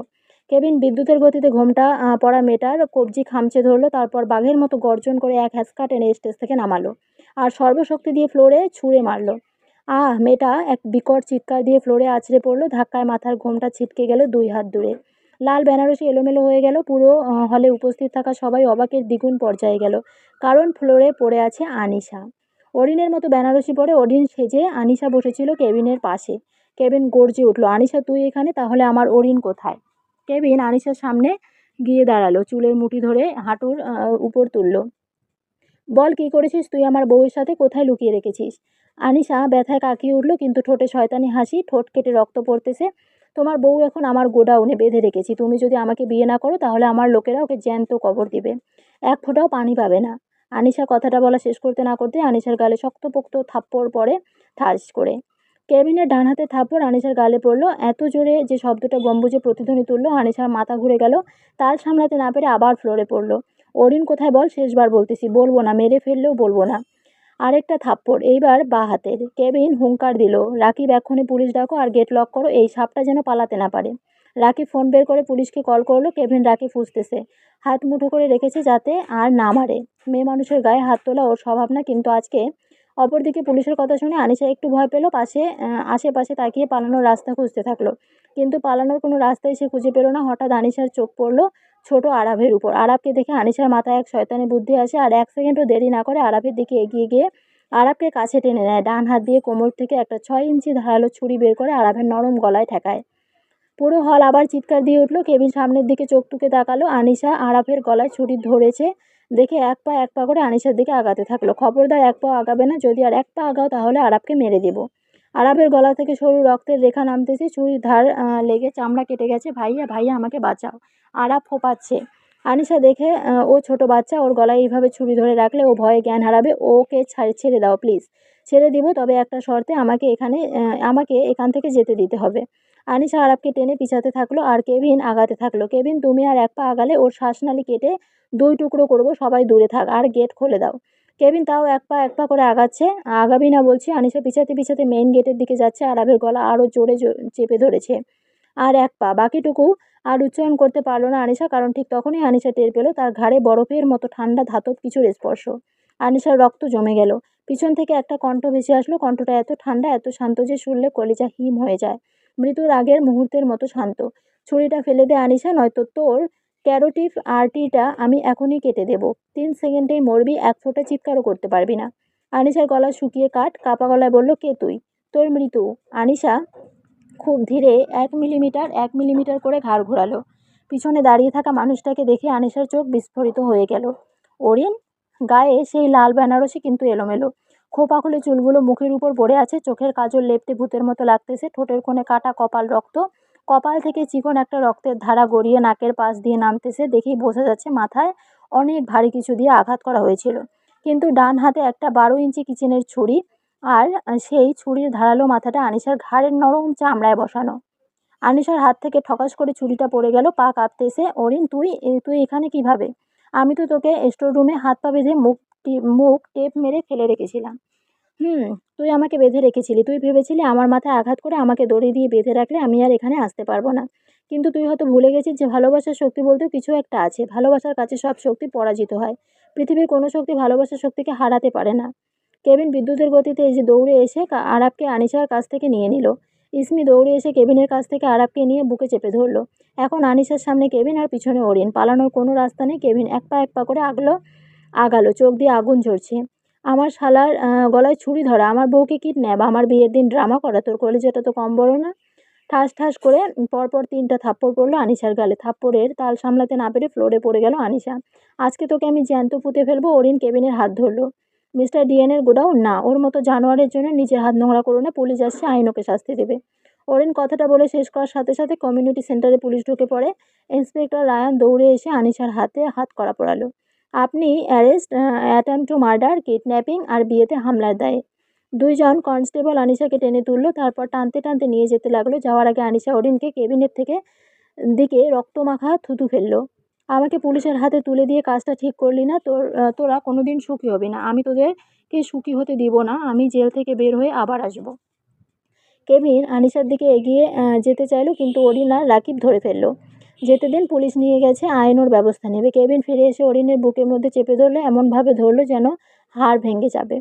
S1: কেবিন বিদ্যুতের গতিতে ঘোমটা পড়া মেয়েটার কবজি খামচে ধরলো, তারপর বাঘের মতো গর্জন করে এক হ্যাঁচকা টেনে স্টেজ থেকে নামালো আর সর্বশক্তি দিয়ে ফ্লোরে ছুঁড়ে মারলো। মেয়েটা এক বিকট চিৎকার দিয়ে ফ্লোরে আছড়ে পড়লো। ধাক্কায় মাথার ঘোমটা ছিটকে গেল 2 হাত দূরে। লাল বেনারসি এলোমেলো হয়ে গেল। পুরো হলে উপস্থিত থাকা সবাই অবাকের দ্বিগুণ পর্যায়ে গেল, কারণ ফ্লোরে পড়ে আছে আনিশা। অরিনের মতো বেনারসি পরে অরিন সেজে আনিশা বসেছিল কেবিনের পাশে। কেবিন গর্জে উঠল, আনিশা তুই এখানে? তাহলে আমার অরিন কোথায়? কেবিন আনিশার সামনে গিয়ে দাঁড়ালো, চুলের মুঠি ধরে হাঁটুর উপর তুলল। বল, কি করেছিস তুই আমার বউয়ের সাথে? কোথায় লুকিয়ে রেখেছিস? আনিশা ব্যথায় কাঁকিয়ে উঠল, কিন্তু ঠোঁটে শয়তানি হাসি, ঠোঁট কেটে রক্ত পড়তেছে। তোমার বউ এখন আমার গোডাউনে বেঁধে রেখেছি। তুমি যদি আমাকে বিয়ে না করো, তাহলে আমার লোকেরা ওকে জ্যান্ত কবর দিবে, এক ফোঁটাও পানি পাবে না। আনিশা কথাটা বলা শেষ করতে না করতে আনিশার গালে শক্তপোক্ত থাপ্পড় পড়ে, ঠাস করে। কেবিনের ডান হাতে থাপ্পড় আনিশার গালে পড়লো এত জোরে যে শব্দটা গম্বুজে প্রতিধ্বনি তুললো। আনিশার মাথা ঘুরে গেল, তাল সামলাতে না পেরে আবার ফ্লোরে পড়লো। অরিন কোথায় বল? শেষবার বলতেছি, বলবো না, মেরে ফেললেও বলবো না। আরেকটা থাপ্পড়, এইবার বাঁ হাতের। কেবিন হুঙ্কার দিল, রাকিব, এক্ষুনি পুলিশ ডাকো আর গেট লক করো, এই সাপটা যেন পালাতে না পারে। রাকিব ফোন বের করে পুলিশকে কল করলো। কেভিন রাকিব ফুঁসতেছে, হাত মুঠো করে রেখেছে যাতে আর না মারে। মেয়ে মানুষের গায়ে হাত তোলা ওর স্বভাব না, কিন্তু আজকে। অপরদিকে পুলিশের কথা শুনে আনিশা একটু ভয় পেল। আশেপাশে তাকিয়ে পালানোর রাস্তা খুঁজতে থাকলো, কিন্তু পালানোর কোনো রাস্তাই সে খুঁজে পেল না। হঠাৎ আনিশার চোখ পড়লো ছোট আরাফের উপর। আরাফকে দেখে আনিশার মাথায় এক শয়তানি বুদ্ধি আসে, আর 1 সেকেন্ডও দেরি না করে আরাফের দিকে এগিয়ে গিয়ে আরাফকে কাছে টেনে নেয়। ডান হাত দিয়ে কোমর থেকে একটা 6 ইঞ্চি ধারালো ছুরি বের করে আরাফের নরম গলায় ঠেকায়। পুরো হল আবার চিৎকার দিয়ে উঠল। কেবিন সামনের দিকে চোখ টুকে তাকালো। আনিশা আরাফের গলায় ছুরি ধরেছে দেখে এক পা করে আনিশার দিকে আগাতে থাকলো। খবরদার 1 পাও আগাবে না, যদি আর 1 পা আগাও তাহলে আরাফকে মেরে দেব। আরাফের গলা থেকে সরু রক্তের রেখা নামতেছে, চুরির ধার লেগে চামড়া কেটে গেছে। ভাইয়া, ভাইয়া, আমাকে বাঁচাও। আরাফ ফোঁপাচ্ছে। আনিশা দেখে ও ছোট বাচ্চা, ওর গলায় এইভাবে ছুরি ধরে রাখলে ও ভয়ে জ্ঞান হারাবে। ওকে ছেড়ে দাও প্লিজ। ছেড়ে দিব, তবে একটা শর্তে, আমাকে এখান থেকে যেতে দিতে হবে। আনিশা আরাফকে টেনে পিছাতে থাকলো আর কেভিন আগাতে থাকলো। কেভিন, তুমি আর 1 পা আগালে ওর শ্বাসনালী কেটে 2 টুকরো করবো, সবাই দূরে থাক আর গেট খুলে দাও। কেভিন তাও এক পা করে আগাচ্ছে। আগাবি না বলছি। আনিশা পিছাতে পিছাতে মেইন গেটের দিকে যাচ্ছে। আরাফের গলা আরও জোরে চেপে ধরেছে। আর 1 পা, বাকিটুকু আর উচ্চারণ করতে পারলো না আনিশা, কারণ ঠিক তখনই আনিশা টের পেল তার ঘাড়ে বরফের মতো ঠান্ডা ধাতব কিছুর স্পর্শ। আনিশার রক্ত জমে গেল। পিছন থেকে একটা কণ্ঠ ভেসে আসলো। কণ্ঠটা এত ঠান্ডা, এত শান্ত যে শুনলে কলিজা হিম হয়ে যায়। মৃত্যুর আগের মুহূর্তের মতো শান্ত। ছুরিটা ফেলে দে আনিশা, নয়তো তোর ক্যারোটিভ আর্টারিটা আমি এখনই কেটে দেব। 3 সেকেন্ডেই মরবি, 1 ফোঁটা চিৎকারও করতে পারবি না। আনিশার গলা শুকিয়ে কাঠ, কাপা গলায় বলল, কে তুই? তোর মৃত্যু। আনিশা খুব ধীরে 1 মিলিমিটার করে ঘাড় ঘোরালো। পিছনে দাঁড়িয়ে থাকা মানুষটাকে দেখে আনিশার চোখ বিস্ফোরিত হয়ে গেল। অরিন। গায়ে সেই লাল বেনারসি, কিন্তু এলোমেলো। খোপা খুলে চুলগুলো মুখের উপর পড়ে আছে। চোখের কাজল লেপ্টে ভূতের মতো লাগতেছে। ঠোঁটের কোণে কাটা, কপাল রক্ত। কপাল থেকে চিকন একটা রক্তের ধারা গড়িয়ে নাকের পাশ দিয়ে নামতেছে। দেখেই বোঝা যাচ্ছে মাথায় অনেক ভারী কিছু দিয়ে আঘাত করা হয়েছিল। কিন্তু ডান হাতে একটা 12 ইঞ্চি কিচেনের ছুরি, আর সেই ছুরির ধারালো মাথাটা আনিশার ঘাড়ের নরম চামড়ায় বসানো। আনিশার হাত থেকে ঠকাস করে ছুরিটা পড়ে গেল। পা কাঁপতেছে। অরিন, তুই এখানে কিভাবে? আমি তো তোকে স্টোর রুমে হাত পা বেঁধে মুখ টেপ মেরে ফেলে রেখেছিলাম। হুম। তুই আমাকে বেঁধে রেখেছিলি। তুই ভেবেছিলি আমার মাথায় আঘাত করে আমাকে দড়ি দিয়ে বেঁধে রাখলে আমি আর এখানে আসতে পারবো না। কিন্তু তুই হয়তো ভুলে গেছিস যে ভালোবাসার শক্তি বলতেও কিছু একটা আছে। ভালোবাসার কাছে সব শক্তি পরাজিত হয়। পৃথিবীর কোনো শক্তি ভালোবাসার শক্তিকে হারাতে পারে না। কেবিন বিদ্যুতের গতিতে দৌড়ে এসে আরাফকে আনিশার কাছ থেকে নিয়ে নিল। ইসমি দৌড়ে এসে কেবিনের কাছ থেকে আরাবকে নিয়ে বুকে চেপে ধরলো। এখন আনিশার সামনে কেবিন আর পিছনে অরিন। পালানোর কোনো রাস্তা নেই। কেবিন এক পা করে আগালো, চোখ দিয়ে আগুন ঝরছে। আমার শালার গলায় ছুরি ধরা, আমার বউকে কিডন্যাপ, আমার বিয়ের দিন ড্রামা করা, তোর কলেজাটা তো কম বড় না। ঠাস ঠাস করে পরপর 3টা থাপ্পড় পড়লো আনিশার গালে। থাপ্পড়ের তাল সামলাতে না পেরে ফ্লোরে পড়ে গেল আনিশা। আজকে তোকে আমি জ্যান্ত পুঁতে ফেলবো। অরিন কেবিনের হাত ধরলো। মিস্টার ডিএনের গোডাউন না, ওর মতো জানোয়ারের জন্য নিজের হাত নোংরা করো না। পুলিশ আসছে, আইন ওকে শাস্তি দেবে। অরিন কথাটা বলে শেষ করার সাথে সাথে কমিউনিটি সেন্টারে পুলিশ ঢুকে পড়ে। ইন্সপেক্টর রায়ান দৌড়ে এসে আনিশার হাতে হাত কড়া পড়ালো। আপনি arrest, attempt to murder, kidnapping আর বিয়েতে হামলার দায়ে। দুইজন কনস্টেবল আনিশাকে টেনে তুললো, তারপর টানতে টানতে নিয়ে যেতে লাগলো। যাওয়ার আগে আনিশা অরিনকে কেবিনের দিকে রক্তমাখা থুতু ফেললো। আমাকে পুলিশের হাতে তুলে দিয়ে কাজটা ঠিক করলি না। তোরা কোনোদিন সুখী হবি না। আমি তোদেরকে সুখী হতে দিব না। আমি জেল থেকে বের হয়ে আবার আসবো। কেবিন আনিশার দিকে এগিয়ে যেতে চাইলো, কিন্তু অরিন আর রাকিব ধরে ফেললো। যেতে দিন, পুলিশ নিয়ে গেছে, আইন ওর ব্যবস্থা নেবে। কেবিন ফিরে এসে অরিনের বুকের মধ্যে চেপে ধরলো, এমনভাবে ধরলো যেন হাড় ভেঙে যাবে।